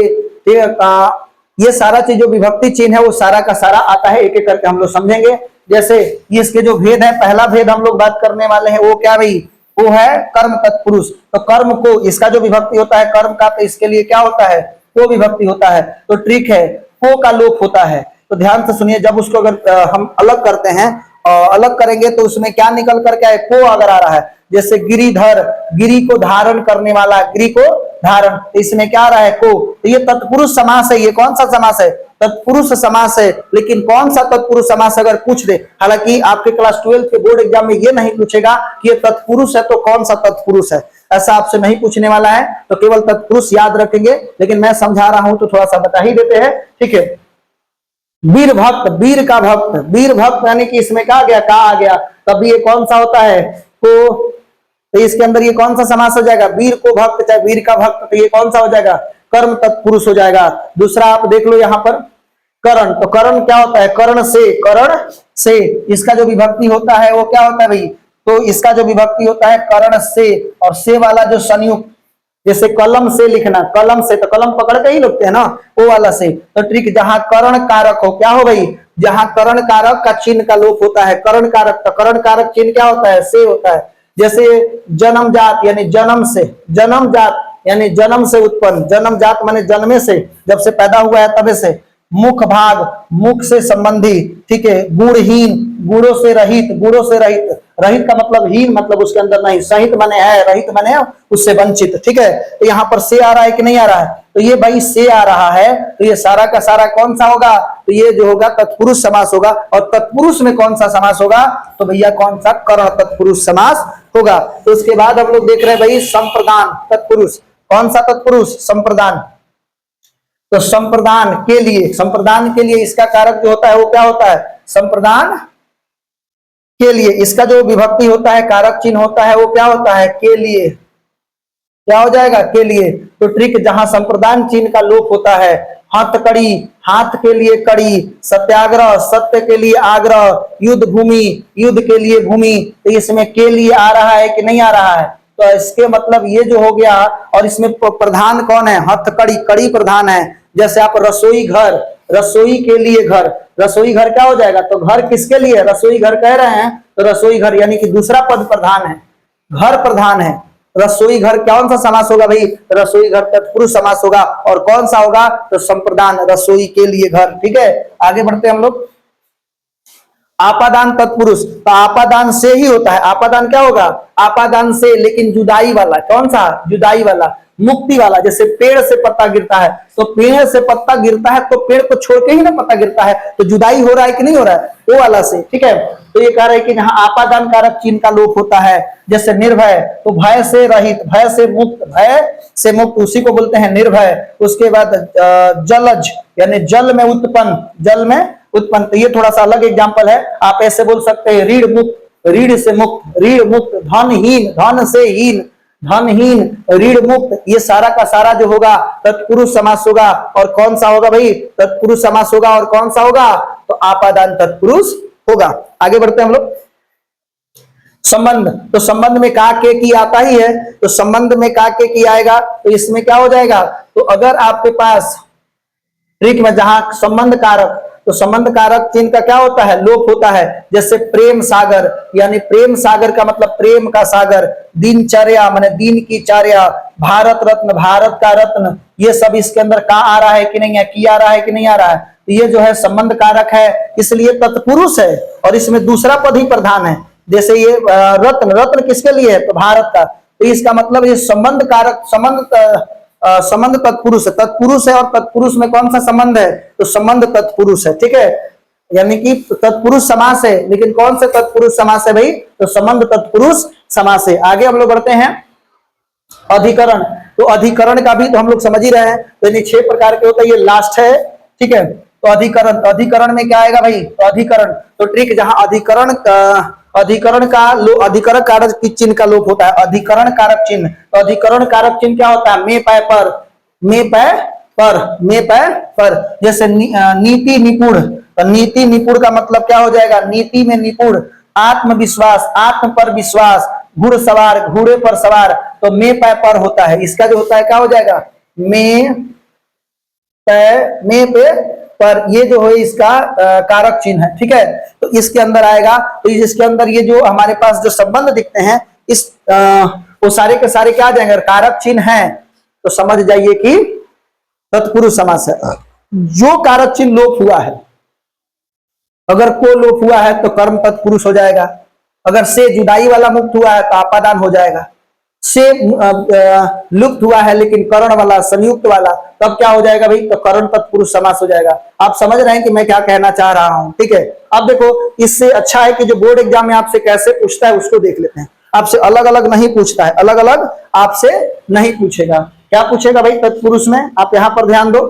ये सारा चीज जो विभक्ति चिन्ह है वो सारा का सारा आता है, एक एक करके हम लोग समझेंगे। जैसे ये इसके जो भेद है, पहला भेद हम लोग बात करने वाले हैं वो क्या भाई, वो है कर्म तत्पुरुष। तो कर्म को, इसका जो विभक्ति होता है कर्म का, तो इसके लिए क्या होता है, को विभक्ति होता है। तो ट्रिक है, को का लोप होता है। तो ध्यान से सुनिए, जब उसको अगर हम अलग करते हैं, अलग करेंगे तो उसमें क्या निकल करके आए, को अगर आ रहा है, जैसे गिरिधर, गिरी को धारण करने वाला, गिरी को धारण, तो इसमें क्या आ रहा है, को। तो ये तत्पुरुष समास है। ये कौन सा समास है, तत्पुरुष समास है। लेकिन कौन सा तत्पुरुष समास अगर पूछ दे, हालांकि आपके क्लास 12 के बोर्ड एग्जाम में ये नहीं पूछेगा कि ये तत्पुरुष है तो कौन सा तत्पुरुष है, ऐसा आपसे नहीं पूछने वाला है। तो केवल तत्पुरुष याद रखेंगे, लेकिन मैं समझा रहा हूं तो थोड़ा सा बता ही देते हैं, ठीक है। वीर भक्त, वीर का भक्त, वीर भक्त यानी कि इसमें क्या आ गया, का आ गया, तब ये कौन सा होता है, को। तो इसके अंदर ये कौन सा समास हो जाएगा, वीर को भक्त, चाहे वीर का भक्त, तो ये कौन सा हो जाएगा, कर्म तत्पुरुष हो जाएगा। दूसरा आप देख लो यहाँ पर करण, तो करण क्या होता है, करण से, इसका जो विभक्ति होता है वो क्या होता है भाई, तो इसका जो विभक्ति होता है करण से, और से वाला जो संयुक्त, जैसे कलम से लिखना, कलम से, तो कलम पकड़ के ही लिखते हैं ना, वो वाला से। तो ट्रिक, जहां करण कारक हो, क्या हो भाई, जहां करण कारक का चिन्ह का लोप होता है, करण कारक, तो करण कारक चिन्ह क्या होता है, से होता है। जैसे जन्मजात यानी जन्म से, जन्मजात यानी जन्म से उत्पन्न, जन्मजात माने जन्मे से, जब से पैदा हुआ है तबे से। मुख भाग, मुख से संबंधी, ठीक है। गुणहीन, गुणों से रहित, गुणों से रहित, रहित का मतलब हीन, मतलब उसके अंदर नहीं, सहित माने है, रहित माने उससे वंचित, ठीक है। तो यहाँ पर से आ रहा है कि नहीं आ रहा है, तो ये भाई से आ रहा है, तो ये सारा का सारा कौन सा होगा, तो ये जो होगा तत्पुरुष समास होगा। और तत्पुरुष में कौन सा समास होगा, तो भैया कौन सा, कर्ण तत्पुरुष समास होगा। तो उसके बाद हम लोग देख रहे हैं भाई संप्रदान तत्पुरुष, कौन सा तत्पुरुष, संप्रदान। तो संप्रदान के लिए इसका कारक जो होता है वो क्या होता है, संप्रदान के लिए इसका जो विभक्ति होता है, कारक चिन्ह होता है वो क्या होता है, के लिए, क्या हो जाएगा, के लिए। तो ट्रिक, जहां संप्रदान चिन्ह का लोप होता है, हथकड़ी, हाथ के लिए कड़ी, सत्याग्रह, सत्य के लिए आग्रह, युद्ध भूमि, युद्ध के लिए भूमि, तो इसमें के लिए आ रहा है कि नहीं आ रहा है, तो इसके मतलब ये जो हो गया। और इसमें प्रधान कौन है, हथकड़ी, कड़ी प्रधान है। जैसे आप रसोई घर, रसोई के लिए घर, रसोई घर क्या हो जाएगा, तो घर किसके लिए, रसोई घर कह रहे हैं, तो रसोई घर यानी कि दूसरा पद प्रधान है, घर प्रधान है। रसोई घर कौन सा समास होगा भाई, रसोई घर तत्पुरुष समास होगा। और कौन सा होगा, तो संप्रदान, रसोई के लिए घर, ठीक है। आगे बढ़ते हैं हम लोग। आपादान तत्पुरुष, तो आपादान से ही होता है, आपादान क्या होगा, आपादान से, लेकिन जुदाई वाला, कौन सा, जुदाई वाला, मुक्ति वाला। जैसे पेड़ से पत्ता गिरता है, तो पेड़ से पत्ता गिरता है तो पेड़ को छोड़ के ही ना पत्ता गिरता है, तो जुदाई हो रहा है कि नहीं हो रहा है, वो वाला से, ठीक है। तो ये कह रहे हैं कि जहां आपादान कारक चिन्ह का लोप होता है, जैसे निर्भय, तो भय से रहित, भय से मुक्त, भय से मुक्त, उसी को बोलते हैं निर्भय। उसके बाद जलज यानी जल में उत्पन्न, जल में उत्पन्न, तो ये थोड़ा सा अलग एग्जांपल है। आप ऐसे बोल सकते हैं रीढ़ मुक्त, रीढ़ से मुक्त, रीढ़ मुक्त। धनहीन, धन से हीन, धनहीन, ऋण मुक्त, ये सारा का सारा जो होगा तत्पुरुष समास होगा। और कौन सा होगा भाई? तत्पुरुष समास होगा। और कौन सा होगा? तो आपादान तत्पुरुष होगा। आगे बढ़ते हैं हम लोग। संबंध, तो संबंध में का के की आता ही है, तो संबंध में का के की आएगा, तो इसमें क्या हो जाएगा? तो अगर आपके पास ट्रिक में जहां संबंध कारक, तो संबंध कारक चिन्ह का क्या होता है? लोप होता है। जैसे प्रेम सागर, यानी प्रेम सागर का मतलब प्रेम का सागर, दिनचर्या माने दिन की चर्या, भारत रत्न, भारत का रत्न, ये सब इसके अंदर का आ रहा है कि नहीं है, की आ रहा है कि नहीं आ रहा है, तो ये जो है संबंध कारक है, इसलिए तत्पुरुष है। और इसमें दूसरा पद ही प्रधान है। जैसे ये रत्न, रत्न किसके लिए है? तो भारत का, तो इसका मतलब ये संबंध कारक, संबंध तत्पुरुष है, तत्पुरुष है। और तत्पुरुष में कौन सा संबंध है? तो संबंध तत्पुरुष है, ठीक है। यानी कि तत्पुरुष समास है, लेकिन कौन से तत्पुरुष समास है भाई? तो संबंध तत्पुरुष समास है। आगे हम लोग बढ़ते हैं। अधिकरण, तो अधिकरण का भी तो हम लोग समझ ही रहे हैं, तो ये 6 प्रकार के होता है, ये लास्ट है, ठीक है। तो अधिकरण, तो अधिकरण में क्या आएगा भाई? तो अधिकरण, तो ट्रिक जहां अधिकरण का अधिकरण कारक चिन्ह का लोप होता है, अधिकरण कारक चिन्ह। तो अधिकरण कारक चिन्ह क्या होता है? में पै पर, में पै पर, में पै पर। जैसे नीति निपुण, तो नीति निपुण का मतलब क्या हो जाएगा? नीति में निपुण, आत्मविश्वास, आत्म पर विश्वास, घुड़सवार, घोड़े पर सवार, तो में पै पर होता है। इसका जो होता है क्या हो जाएगा? में पे पर, ये जो है इसका कारक चिन्ह है, ठीक है। तो इसके अंदर आएगा, तो इसके अंदर ये जो हमारे पास जो संबंध दिखते हैं, इस वो सारे के सारे क्या आ जाएंगे? कारक चिन्ह हैं, तो समझ जाइए कि तत्पुरुष समास है। जो कारक चिन्ह लोप हुआ है, अगर को लोप हुआ है तो कर्म तत्पुरुष हो जाएगा। अगर से जुदाई वाला मुक्त हुआ है तो आपादान हो जाएगा। से लुप्त हुआ है लेकिन करण वाला, संयुक्त वाला, तब क्या हो जाएगा भाई? तो करण तत्पुरुष समास हो जाएगा। आप समझ रहे हैं कि मैं क्या कहना चाह रहा हूं, ठीक है। अब देखो, इससे अच्छा है कि जो बोर्ड एग्जाम में आपसे कैसे पूछता है उसको देख लेते हैं। आपसे अलग अलग नहीं पूछता है, अलग अलग आपसे नहीं पूछेगा। क्या पूछेगा भाई तत्पुरुष में? आप यहां पर ध्यान दो।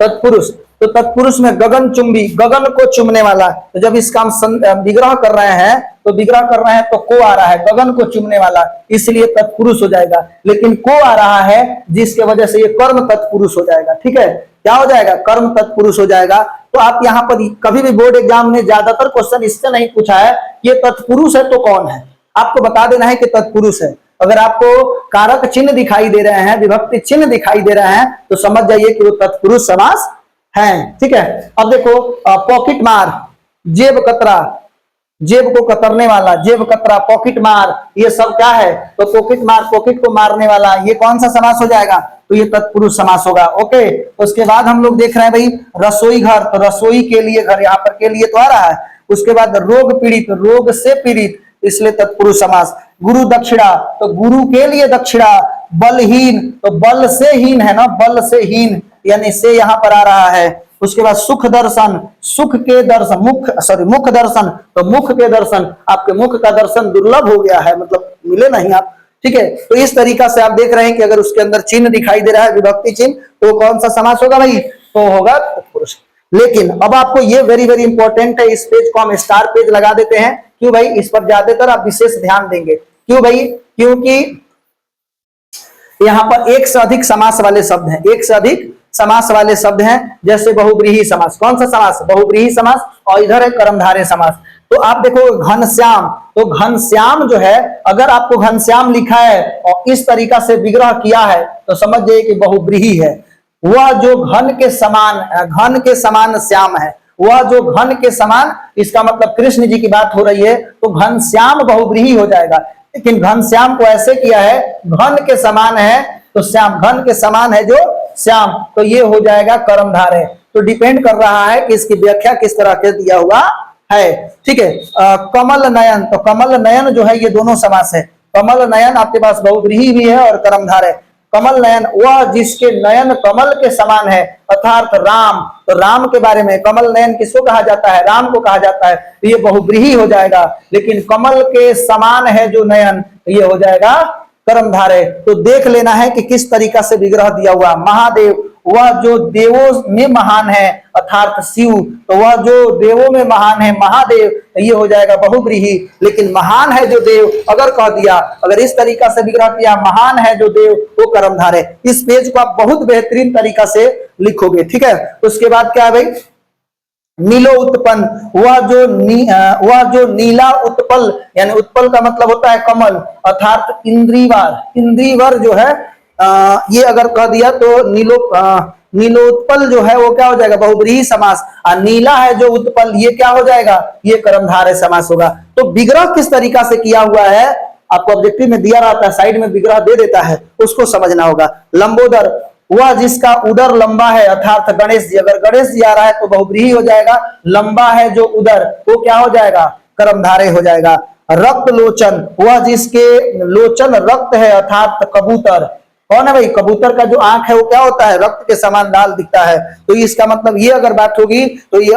तत्पुरुष, तो तत्पुरुष में गगन चुंबी, गगन को चुमने वाला, तो जब इसका हम विग्रह कर रहे हैं, तो विग्रह कर रहे हैं तो को आ रहा है, गगन को चुमने वाला, इसलिए तत्पुरुष हो जाएगा। लेकिन को आ रहा है जिसके वजह से ये कर्म तत्पुरुष हो जाएगा, ठीक है। क्या हो जाएगा? कर्म तत्पुरुष हो जाएगा। तो आप यहाँ पर कभी भी बोर्ड एग्जाम में ज्यादातर क्वेश्चन इससे नहीं पूछा है ये तत्पुरुष है तो कौन है, आपको बता देना है कि तत्पुरुष है। अगर आपको कारक चिन्ह दिखाई दे रहे हैं, विभक्ति चिन्ह दिखाई दे रहे हैं, तो समझ जाइए कि वो तत्पुरुष समास है, ठीक है। अब देखो, पॉकेट मार, जेब कतरा, जेब को कतरने वाला, जेब कतरा, पॉकेट मार, ये सब क्या है? तो पॉकेट मार, पॉकेट को मारने वाला, ये कौन सा समास हो जाएगा? तो ये तत्पुरुष समास होगा, ओके। उसके बाद हम लोग देख रहे हैं भाई रसोई घर, तो रसोई के लिए घर, यहाँ पर के लिए तो आ रहा है। उसके बाद रोग पीड़ित, रोग से पीड़ित, इसलिए तत्पुरुष समास। गुरु दक्षिणा, तो गुरु के लिए दक्षिणा। बलहीन, तो बल से हीन है ना, बल से हीन, यानी से यहां पर आ रहा है। उसके बाद सुख दर्शन, सुख के दर्शन, मुख दर्शन, तो मुख के दर्शन, आपके मुख का दर्शन दुर्लभ हो गया है, मतलब मिले नहीं आप, ठीक है। तो इस तरीका से आप देख रहे हैं कि अगर उसके अंदर चिन्ह दिखाई दे रहा है, विभक्ति चिन्ह, तो कौन सा समास होगा भाई? तो होगा तत्पुरुष। लेकिन अब आपको ये वेरी वेरी इंपॉर्टेंट है, इस पेज को हम स्टार पेज लगा देते हैं। क्यों भाई? इस पर ज्यादातर आप विशेष ध्यान देंगे। क्यों भाई? क्योंकि यहाँ पर एक से अधिक समास वाले शब्द हैं, एक से अधिक समास वाले शब्द हैं। जैसे बहुब्रीहि समास, कौन सा समास? बहुब्रीहि समास। और इधर है कर्मधारय समास। तो आप देखो घनश्याम, तो घनश्याम जो है, अगर आपको घनश्याम लिखा है और इस तरीका से विग्रह किया है, तो समझ जाइए कि बहुब्रीहि है। वह जो घन के समान श्याम है, वह जो घन के समान, इसका मतलब कृष्ण जी की बात हो रही है, तो घनश्याम बहुब्रीहि हो जाएगा। लेकिन घनश्याम को ऐसे किया है, घन के समान है तो श्याम, घन के समान है जो श्याम, तो ये हो जाएगा कर्मधारय। तो डिपेंड कर रहा है कि इसकी व्याख्या किस तरह के दिया हुआ है, ठीक है। कमल नयन, तो कमल नयन जो है ये दोनों समास है। कमल नयन आपके पास बहुब्रीहि भी है और कर्मधारय। कमल नयन, वह जिसके नयन कमल के समान है, अर्थात राम। तो राम के बारे में कमल नयन किसको कहा जाता है? राम को कहा जाता है, तो ये बहुब्रीहि हो जाएगा। लेकिन कमल के समान है जो नयन, तो ये हो जाएगा कर्मधारय। तो देख लेना है कि किस तरीका से विग्रह दिया हुआ। महादेव, वह जो देवों में महान है अर्थात शिव, तो वह जो देवों में महान है महादेव, तो ये हो जाएगा बहुव्रीहि। लेकिन महान है जो देव अगर कह दिया, अगर इस तरीका से विग्रह किया महान है जो देव वो कर्मधारय, इस पेज को आप बहुत बेहतरीन तरीका से लिखोगे, ठीक है। उसके बाद क्या है भाई, नीलो उत्पन्न, वह जो नीला उत्पल, यानी उत्पल का मतलब होता है कमल, अर्थात इंद्रीवर, इंद्रीवर जो है ये अगर कह दिया तो नीलोत्पल जो है वो क्या हो जाएगा बहुब्रीहि समास, और नीला है जो उत्पल ये क्या हो जाएगा, ये कर्मधारय समास होगा। तो विग्रह किस तरीका से किया हुआ है आपको ऑब्जेक्टिव में दिया रहता है, साइड में विग्रह दे देता है, उसको समझना होगा। लंबोदर, वह जिसका उदर लंबा है अर्थात गणेश जी, अगर गणेश जी आ रहा है तो बहुब्रीहि हो जाएगा, लंबा है जो उदर वो क्या हो जाएगा, कर्मधारय हो जाएगा। रक्त लोचन, वह जिसके लोचन रक्त है अर्थात कबूतर, कौन है भाई, कबूतर का जो आंख है वो क्या होता है, रक्त के समान लाल दिखता है, तो इसका मतलब ये अगर बात होगी तो ये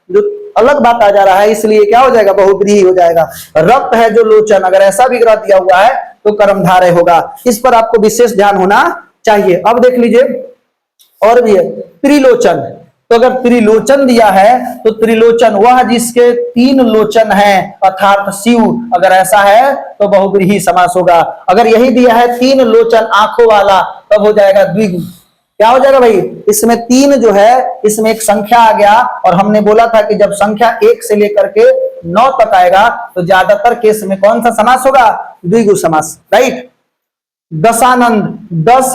जो अलग बात आ जा रहा है, इसलिए क्या हो जाएगा बहुब्रीहि हो जाएगा। रक्त है जो लोचन, अगर ऐसा विग्रह दिया हुआ है तो कर्मधारय होगा, इस पर आपको विशेष ध्यान होना चाहिए। अब देख लीजिए और भी है, त्रिलोचन, तो अगर त्रिलोचन दिया है तो त्रिलोचन वह जिसके तीन लोचन हैं अर्थात शिव, अगर ऐसा है तो बहुब्रीहि समास होगा। अगर यही दिया है तीन लोचन आंखों वाला, तब हो जाएगा द्विगु, क्या हो जाएगा भाई, इसमें तीन जो है इसमें एक संख्या आ गया, और हमने बोला था कि जब संख्या 1 से लेकर के 9 तक आएगा तो ज्यादातर केस में कौन सा समास होगा, द्विगु समास, राइट। दशानंद, 10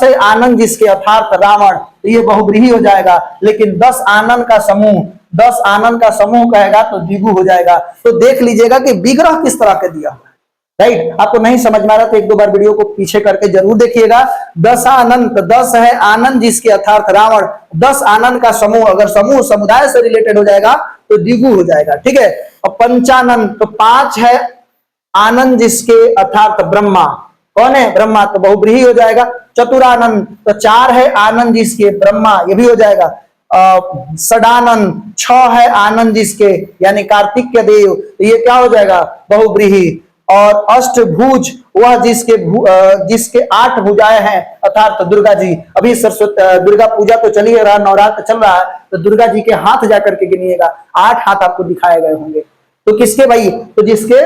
है आनंद जिसके अर्थात रावण, तो ये बहुब्रीहि हो जाएगा। लेकिन 10 आनंद का समूह, 10 आनंद का समूह कहेगा तो द्विगु हो जाएगा। तो देख लीजिएगा कि विग्रह किस तरह का दिया हुआ है, राइट। आपको नहीं समझ में आ रहा तो एक दो बार वीडियो को पीछे करके जरूर देखिएगा। 10 आनंद, 10 है आनंद जिसके अर्थात रावण, 10 आनंद का समूह, अगर समूह समुदाय से रिलेटेड हो जाएगा तो द्विगु हो जाएगा, ठीक है। और पंचानंद, तो 5 है आनंद जिसके अर्थात ब्रह्मा, कौन है, ब्रह्मा, तो बहुब्रीहि हो जाएगा। चतुरानंद, तो 4 है आनंद जिसके ब्रह्मा, ये भी हो जाएगा। सडानंद, 6 है आनंद जिसके यानी कार्तिक देव, तो ये क्या हो जाएगा, बहुब्रीहि। और अष्टभुज, वह जिसके 8 भुजाएं हैं अर्थात दुर्गा जी, अभी सरस्वती दुर्गा पूजा तो चली रहा, नवरात्र चल रहा है, तो दुर्गा जी के हाथ जाकर के गिनिएगा, 8 हाथ आपको दिखाए गए होंगे। तो किसके भाई, तो जिसके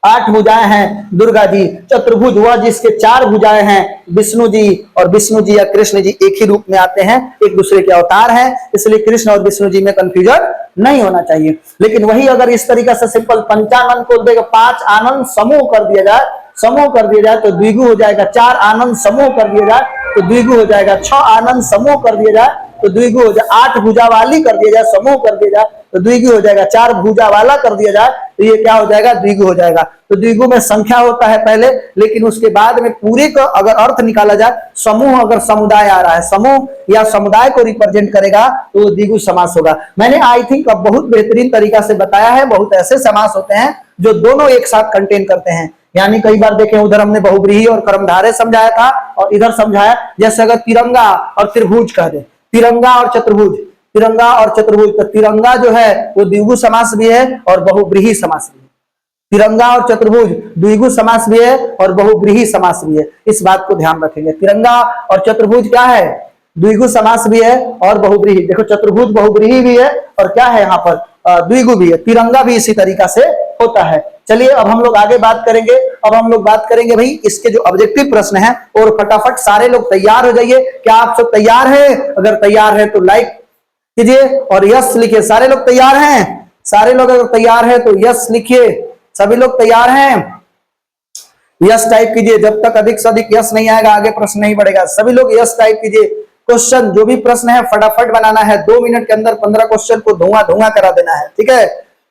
8 भुजाएं हैं दुर्गा जी। चतुर्भुज, वह जिसके 4 भुजाएं हैं विष्णु जी, और विष्णु जी या कृष्ण जी एक ही रूप में आते हैं, एक दूसरे के अवतार हैं, इसलिए कृष्ण और विष्णु जी में कंफ्यूजन नहीं होना चाहिए। लेकिन वही अगर इस तरीका से सिंपल पंचानंद को देगा, 5 आनंद समूह कर दिया जाए, समूह कर दिया जाए तो द्विगु हो जाएगा। 4 आनंद समूह कर दिया जाए तो द्विगु हो जाएगा। 6 आनंद समूह कर दिया जाए तो द्विगु हो जाए। 8 भुजा वाली कर दिया जाए, समूह कर दिया जाए तो द्विगु हो जाएगा। 4 भुजा वाला कर दिया जाए तो ये क्या हो जाएगा, द्विगु हो जाएगा। तो द्विगु में संख्या होता है पहले, लेकिन उसके बाद में पूरे का अगर अर्थ निकाला जाए, समूह अगर समुदाय आ रहा है, समूह या समुदाय को रिप्रेजेंट करेगा तो द्विगु समास होगा। मैंने आई थिंक अब बहुत बेहतरीन तरीका से बताया है। बहुत ऐसे समास होते हैं जो दोनों एक साथ कंटेन करते हैं, यानी कई बार देखें उधर हमने बहुब्रीहि और कर्मधारय समझाया था, और इधर समझाया जैसे अगर तिरंगा और त्रिभुज कह दे, तिरंगा और चतुर्भुज, तिरंगा और चतुर्भुज, तो तिरंगा जो है वो द्विगु समास भी है और बहुब्रीहि समास भी है। तिरंगा और चतुर्भुज द्विगु समास भी है और बहुब्रीहि समास भी है, इस बात को ध्यान रखेंगे। तिरंगा और चतुर्भुज क्या है, द्विगु समास भी है और बहुब्रीहि। देखो चतुर्भुज बहुब्रीहि भी है और क्या है यहाँ पर द्विगु भी है। तिरंगा भी इसी तरीका से होता है। चलिए अब हम लोग आगे बात करेंगे। अब हम लोग बात करेंगे भाई इसके जो ऑब्जेक्टिव प्रश्न है, और फटाफट सारे लोग तैयार हो जाइए। क्या आप सब तैयार हैं? अगर तैयार है तो लाइक कीजिए और यस लिखिए। सारे लोग तैयार हैं? सारे लोग अगर तैयार हैं तो यस लिखिए। सभी लोग तैयार हैं? यस टाइप कीजिए। जब तक अधिक से अधिक यस नहीं आएगा आगे प्रश्न नहीं बढ़ेगा। सभी लोग यस टाइप कीजिए। क्वेश्चन जो भी प्रश्न है फटाफट बनाना है। 2 मिनट के अंदर 15 क्वेश्चन को धुआं धुआं करा देना है, ठीक है।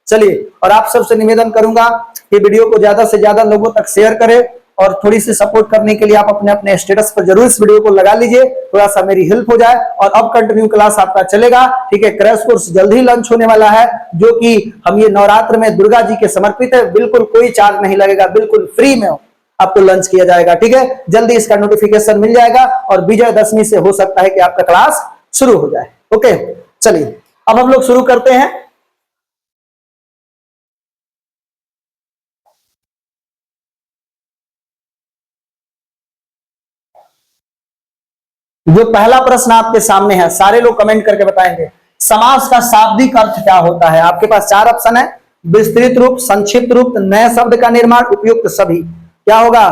चलिए, और आप सबसे निवेदन करूंगा कि वीडियो को ज्यादा से ज्यादा लोगों तक शेयर करें, और थोड़ी सी सपोर्ट करने के लिए आप अपने अपने स्टेटस पर जरूर इस वीडियो को लगा लीजिए, थोड़ा सा मेरी हेल्प हो जाए। और अब कंटिन्यू क्लास आपका चलेगा, ठीक है। क्रैश कोर्स जल्द ही लॉन्च होने वाला है, जो कि हम ये नवरात्र में दुर्गा जी के समर्पित है। बिल्कुल कोई चार्ज नहीं लगेगा, बिल्कुल फ्री में आपको लॉन्च किया जाएगा, ठीक है। जल्दी इसका नोटिफिकेशन मिल जाएगा और विजयदशमी से हो सकता है कि आपका क्लास शुरू हो जाए। ओके, चलिए अब हम लोग शुरू करते हैं। जो पहला प्रश्न आपके सामने है, सारे लोग कमेंट करके बताएंगे समास का शाब्दिक अर्थ क्या होता है। आपके पास चार ऑप्शन है, विस्तृत रूप, संक्षिप्त रूप, नए शब्द का निर्माण, उपयुक्त सभी। क्या होगा?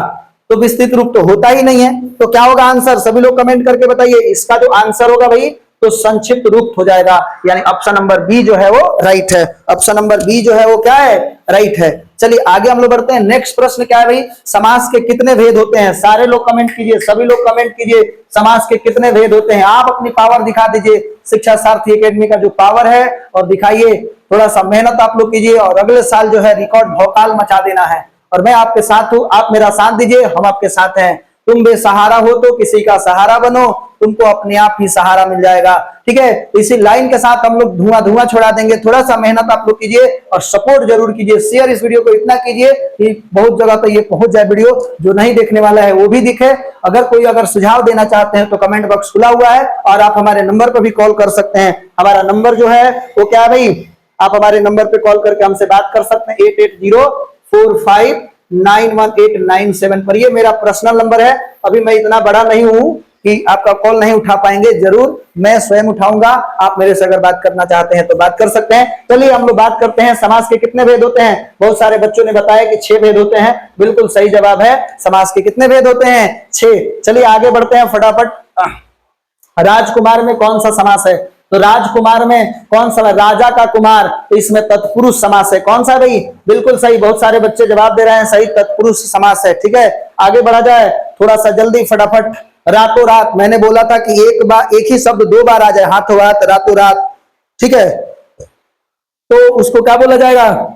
तो विस्तृत रूप तो होता ही नहीं है, तो क्या होगा आंसर? सभी लोग कमेंट करके बताइए। इसका जो आंसर होगा भाई तो संक्षिप्त रूप हो जाएगा, यानी ऑप्शन नंबर बी जो है वो राइट है। ऑप्शन नंबर बी जो है वो क्या है? राइट है। चलिए आगे हम लोग बढ़ते हैं। नेक्स्ट प्रश्न क्या है भाई? समास के कितने भेद होते हैं? सारे लोग कमेंट कीजिए, सभी लोग कमेंट कीजिए, समास के कितने भेद होते हैं। आप अपनी पावर दिखा दीजिए, शिक्षा सारथी एकेडमी का जो पावर है, और दिखाइए। थोड़ा सा मेहनत आप लोग कीजिए, और अगले साल जो है रिकॉर्ड भौकाल मचा देना है। और मैं आपके साथ हूं, आप मेरा साथ दीजिए, हम आपके साथ हैं। तुम बेसहारा हो तो किसी का सहारा बनो, तुमको अपने आप ही सहारा मिल जाएगा। ठीक है, इसी लाइन के साथ हम लोग धुआं धुआं छोड़ा देंगे। थोड़ा सा मेहनत आप लोग कीजिए और सपोर्ट जरूर कीजिए। शेयर इस वीडियो को इतना कीजिए कि बहुत जगह तक ये पहुंच जाए वीडियो, जो नहीं देखने वाला है वो भी दिखे। अगर कोई सुझाव देना चाहते हैं तो कमेंट बॉक्स खुला हुआ है, और आप हमारे नंबर पर भी कॉल कर सकते हैं। हमारा नंबर जो है वो क्या है भाई? आप हमारे नंबर पे कॉल करके हमसे बात कर सकते हैं, 8804591897 पर। ये मेरा पर्सनल नंबर है। अभी मैं इतना बड़ा नहीं हूं कि आपका कॉल नहीं उठा पाएंगे, जरूर मैं स्वयं उठाऊंगा। आप मेरे से अगर बात करना चाहते हैं तो बात कर सकते हैं। चलिए हम लोग बात करते हैं समास के कितने भेद होते हैं। बहुत सारे बच्चों ने बताया कि 6 भेद होते हैं, बिल्कुल सही जवाब है। समास के कितने भेद होते हैं? 6। चलिए आगे बढ़ते हैं फटाफट। राजकुमार में कौन सा समास है? तो राजकुमार में कौन सा? राजा का कुमार, तो इसमें तत्पुरुष समास है। कौन सा भाई? बिल्कुल सही, बहुत सारे बच्चे जवाब दे रहे हैं, सही तत्पुरुष समास है। ठीक है, आगे बढ़ा जाए थोड़ा सा जल्दी फटाफट। रातों रात, मैंने बोला था कि एक ही शब्द 2 बार आ जाए, हाथों हाथ, रातों रात। ठीक है, तो उसको क्या बोला जाएगा?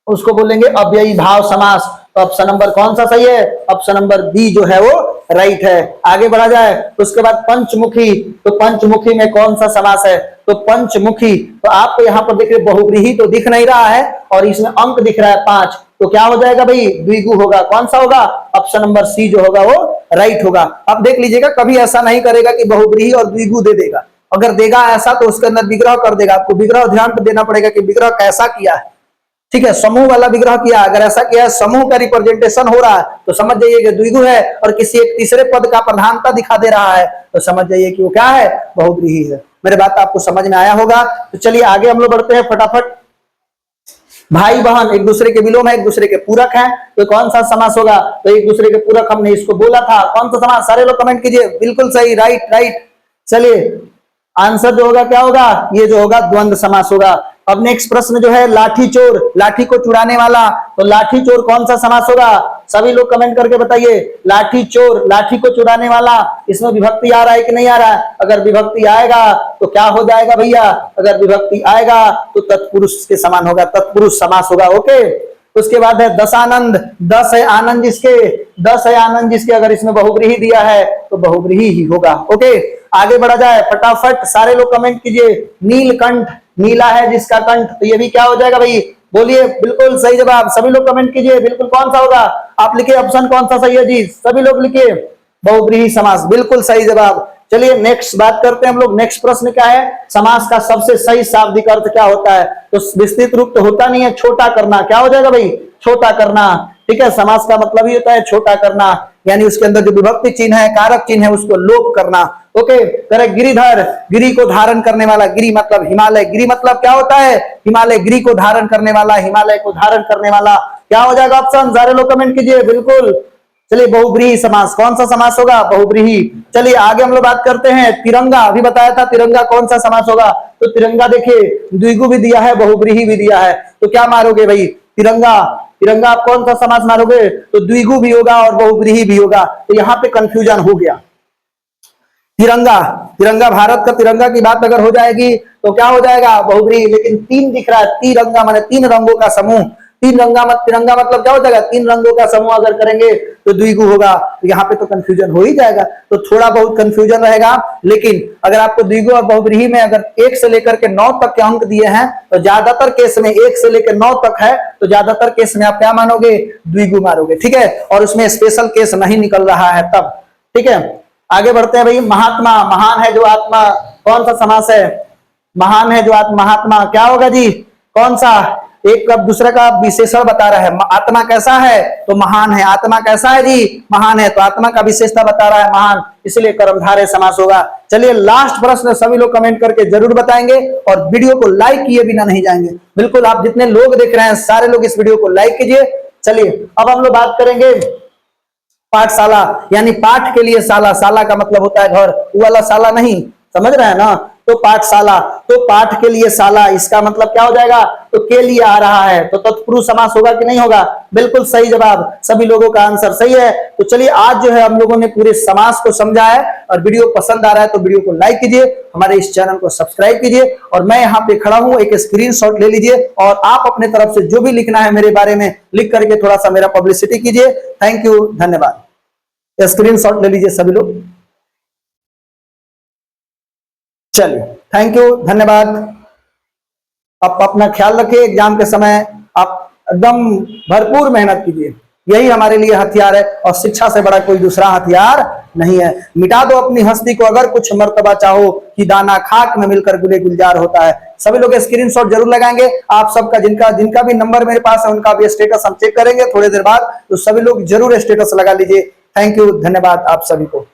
उसको बोलेंगे अव्ययी भाव समास। तो ऑप्शन नंबर कौन सा सही है? ऑप्शन नंबर बी जो है वो राइट है। आगे बढ़ा जाए, उसके बाद पंचमुखी। तो पंचमुखी में कौन सा समास है? तो पंचमुखी, तो आपको यहाँ पर देखिए बहुव्रीहि तो दिख नहीं रहा है, और इसमें अंक दिख रहा है 5, तो क्या हो जाएगा भाई? द्विगु होगा। कौन सा होगा? ऑप्शन नंबर सी जो होगा वो राइट होगा। अब देख लीजिएगा, कभी ऐसा नहीं करेगा कि बहुव्रीहि और द्विगु दे देगा। अगर देगा ऐसा तो उसके अंदर विग्रह कर देगा। आपको विग्रह ध्यान पे देना पड़ेगा कि विग्रह कैसा किया है। ठीक है, समूह वाला विग्रह किया। अगर ऐसा किया समूह का रिप्रेजेंटेशन हो रहा है तो समझ जाइए कि द्विगु है, और किसी एक तीसरे पद का प्रधानता दिखा दे रहा है तो समझ जाइए कि वो क्या है? बहुव्रीहि है। मेरे बात आपको समझ में आया होगा। तो चलिए आगे हम लोग बढ़ते हैं फटाफट। भाई बहन एक दूसरे के विलोम है, एक दूसरे के पूरक है, तो कौन सा समास होगा? तो एक दूसरे के पूरक हमने इसको बोला था। कौन सा समास? सारे लोग कमेंट कीजिए। बिल्कुल सही, राइट राइट। चलिए आंसर जो होगा क्या होगा? ये जो होगा द्वंद्व समास होगा। अब नेक्स्ट प्रश्न जो है लाठी चोर, लाठी को चुराने वाला, तो लाठी चोर कौन सा समास होगा? सभी लोग कमेंट करके बताइए। लाठी चोर, लाठी को चुराने वाला, इसमें विभक्ति आ रहा है कि नहीं आ रहा है? अगर विभक्ति आएगा तो क्या हो जाएगा भैया? अगर विभक्ति आएगा तो तत्पुरुष के समान होगा, तत्पुरुष समास होगा। ओके, उसके बाद है दशानंद। 10 है आनंद जिसके, 10 है आनंद जिसके, अगर इसमें बहुव्रीहि दिया है तो बहुव्रीहि ही होगा। ओके, आगे बढ़ा जाए फटाफट। सारे लोग कमेंट कीजिए। नीलकंठ, नीला है जिसका कंठ, तो ये भी क्या हो जाएगा भाई? बोलिए, बिल्कुल सही जवाब। सभी लोग कमेंट कीजिए, बिल्कुल कौन सा होगा? आप लिखिए ऑप्शन कौन सा सही है जी, सभी लोग लिखिए। बहुव्रीहि समास, बिल्कुल सही जवाब। चलिए नेक्स्ट बात करते हैं हम लोग। नेक्स्ट प्रश्न क्या है? समास का सबसे सही शाब्दिक अर्थ क्या होता है? तो विस्तृत रूप तो होता नहीं है, छोटा करना। क्या हो जाएगा भाई? छोटा करना। ठीक है, समास का मतलब ही होता है छोटा करना, यानी उसके अंदर जो विभक्ति चिन्ह है, कारक चिन्ह है, उसको लोप करना। Okay, correct. गिरिधर, गिरी को धारण करने वाला, गिरी मतलब हिमालय, गिरी मतलब क्या होता है? हिमालय, गिरी को धारण करने वाला, हिमालय को धारण करने वाला। क्या हो जाएगा ऑप्शन? सारे लोग कमेंट कीजिए, बिल्कुल। चलिए बहुव्रीहि समास, कौन सा समास होगा? बहुव्रीहि। चलिए आगे हम लोग बात करते हैं तिरंगा। अभी बताया था तिरंगा कौन सा समास होगा? तो तिरंगा देखिए द्विगु भी दिया है, बहुव्रीहि भी दिया है, तो क्या मारोगे भाई? तिरंगा, तिरंगा आप कौन सा समास मारोगे? तो द्विगु भी होगा और बहुव्रीहि भी होगा, तो यहाँ पे कंफ्यूजन हो गया। तिरंगा, तिरंगा भारत का तिरंगा की बात अगर हो जाएगी तो क्या हो जाएगा? बहुव्रीहि। लेकिन 3 दिख रहा है, तिरंगा माने 3 रंगों का समूह। तिरंगा मतलब क्या हो जाएगा? 3 रंगों का समूह अगर करेंगे तो द्विगु होगा, तो यहाँ पे तो कंफ्यूजन हो ही जाएगा। तो थोड़ा बहुत कंफ्यूजन रहेगा, लेकिन अगर आपको द्विगु और बहुव्रीहि में अगर 1 से लेकर के 9 तक के अंक दिए हैं तो ज्यादातर केस में 1 से लेकर 9 तक है, तो ज्यादातर केस में आप क्या मानोगे? द्विगु मारोगे। ठीक है, और उसमें स्पेशल केस नहीं निकल रहा है तब। ठीक है, आगे बढ़ते हैं भाई। महात्मा, महान है जो आत्मा, कौन सा समास है? महान है जो आत्मा, महात्मा क्या होगा जी? कौन सा? एक का दूसरे का विशेषण बता रहा है। आत्मा कैसा है तो महान है, आत्मा कैसा है जी महान है, तो आत्मा का विशेषता बता रहा है महान, इसलिए कर्मधारय समास होगा। चलिए लास्ट प्रश्न सभी लोग कमेंट करके जरूर बताएंगे और वीडियो को लाइक किए बिना नहीं जाएंगे। बिल्कुल आप जितने लोग देख रहे हैं सारे लोग इस वीडियो को लाइक कीजिए। चलिए अब हम लोग बात करेंगे पाठशाला, यानी पाठ के लिए शाला, शाला का मतलब होता है घर, वो वाला शाला नहीं, समझ रहे हैं ना। तो पाठशाला, तो पाठ के लिए शाला, इसका मतलब क्या हो जाएगा, तो के लिए आ रहा है, तो तत्पुरुष समास होगा कि नहीं होगा। बिल्कुल सही जवाब, सभी लोगों का आंसर सही है। तो चलिए आज जो है हम लोगों ने पूरे समास को समझा है, और वीडियो पसंद आ रहा है तो वीडियो को लाइक कीजिए, हमारे इस चैनल को सब्सक्राइब कीजिए, और मैं यहाँ पे खड़ा हूँ, एक स्क्रीनशॉट ले लीजिए और आप अपने तरफ से जो भी लिखना है मेरे बारे में लिख करके थोड़ा सा मेरा पब्लिसिटी कीजिए। थैंक यू, धन्यवाद। स्क्रीनशॉट ले लीजिए सभी लोग। चलिए थैंक यू, धन्यवाद। आप अपना ख्याल रखिए, एग्जाम के समय आप एकदम भरपूर मेहनत कीजिए, यही हमारे लिए हथियार है, और शिक्षा से बड़ा कोई दूसरा हथियार नहीं है। मिटा दो अपनी हस्ती को अगर कुछ मर्तबा चाहो, कि दाना खाक में मिलकर गुले गुलजार होता है। सभी लोग स्क्रीनशॉट जरूर लगाएंगे। आप सबका जिनका भी नंबर मेरे पास है उनका भी स्टेटस हम चेक करेंगे थोड़ी देर बाद, तो सभी लोग जरूर स्टेटस लगा लीजिए। थैंक यू, धन्यवाद आप सभी को।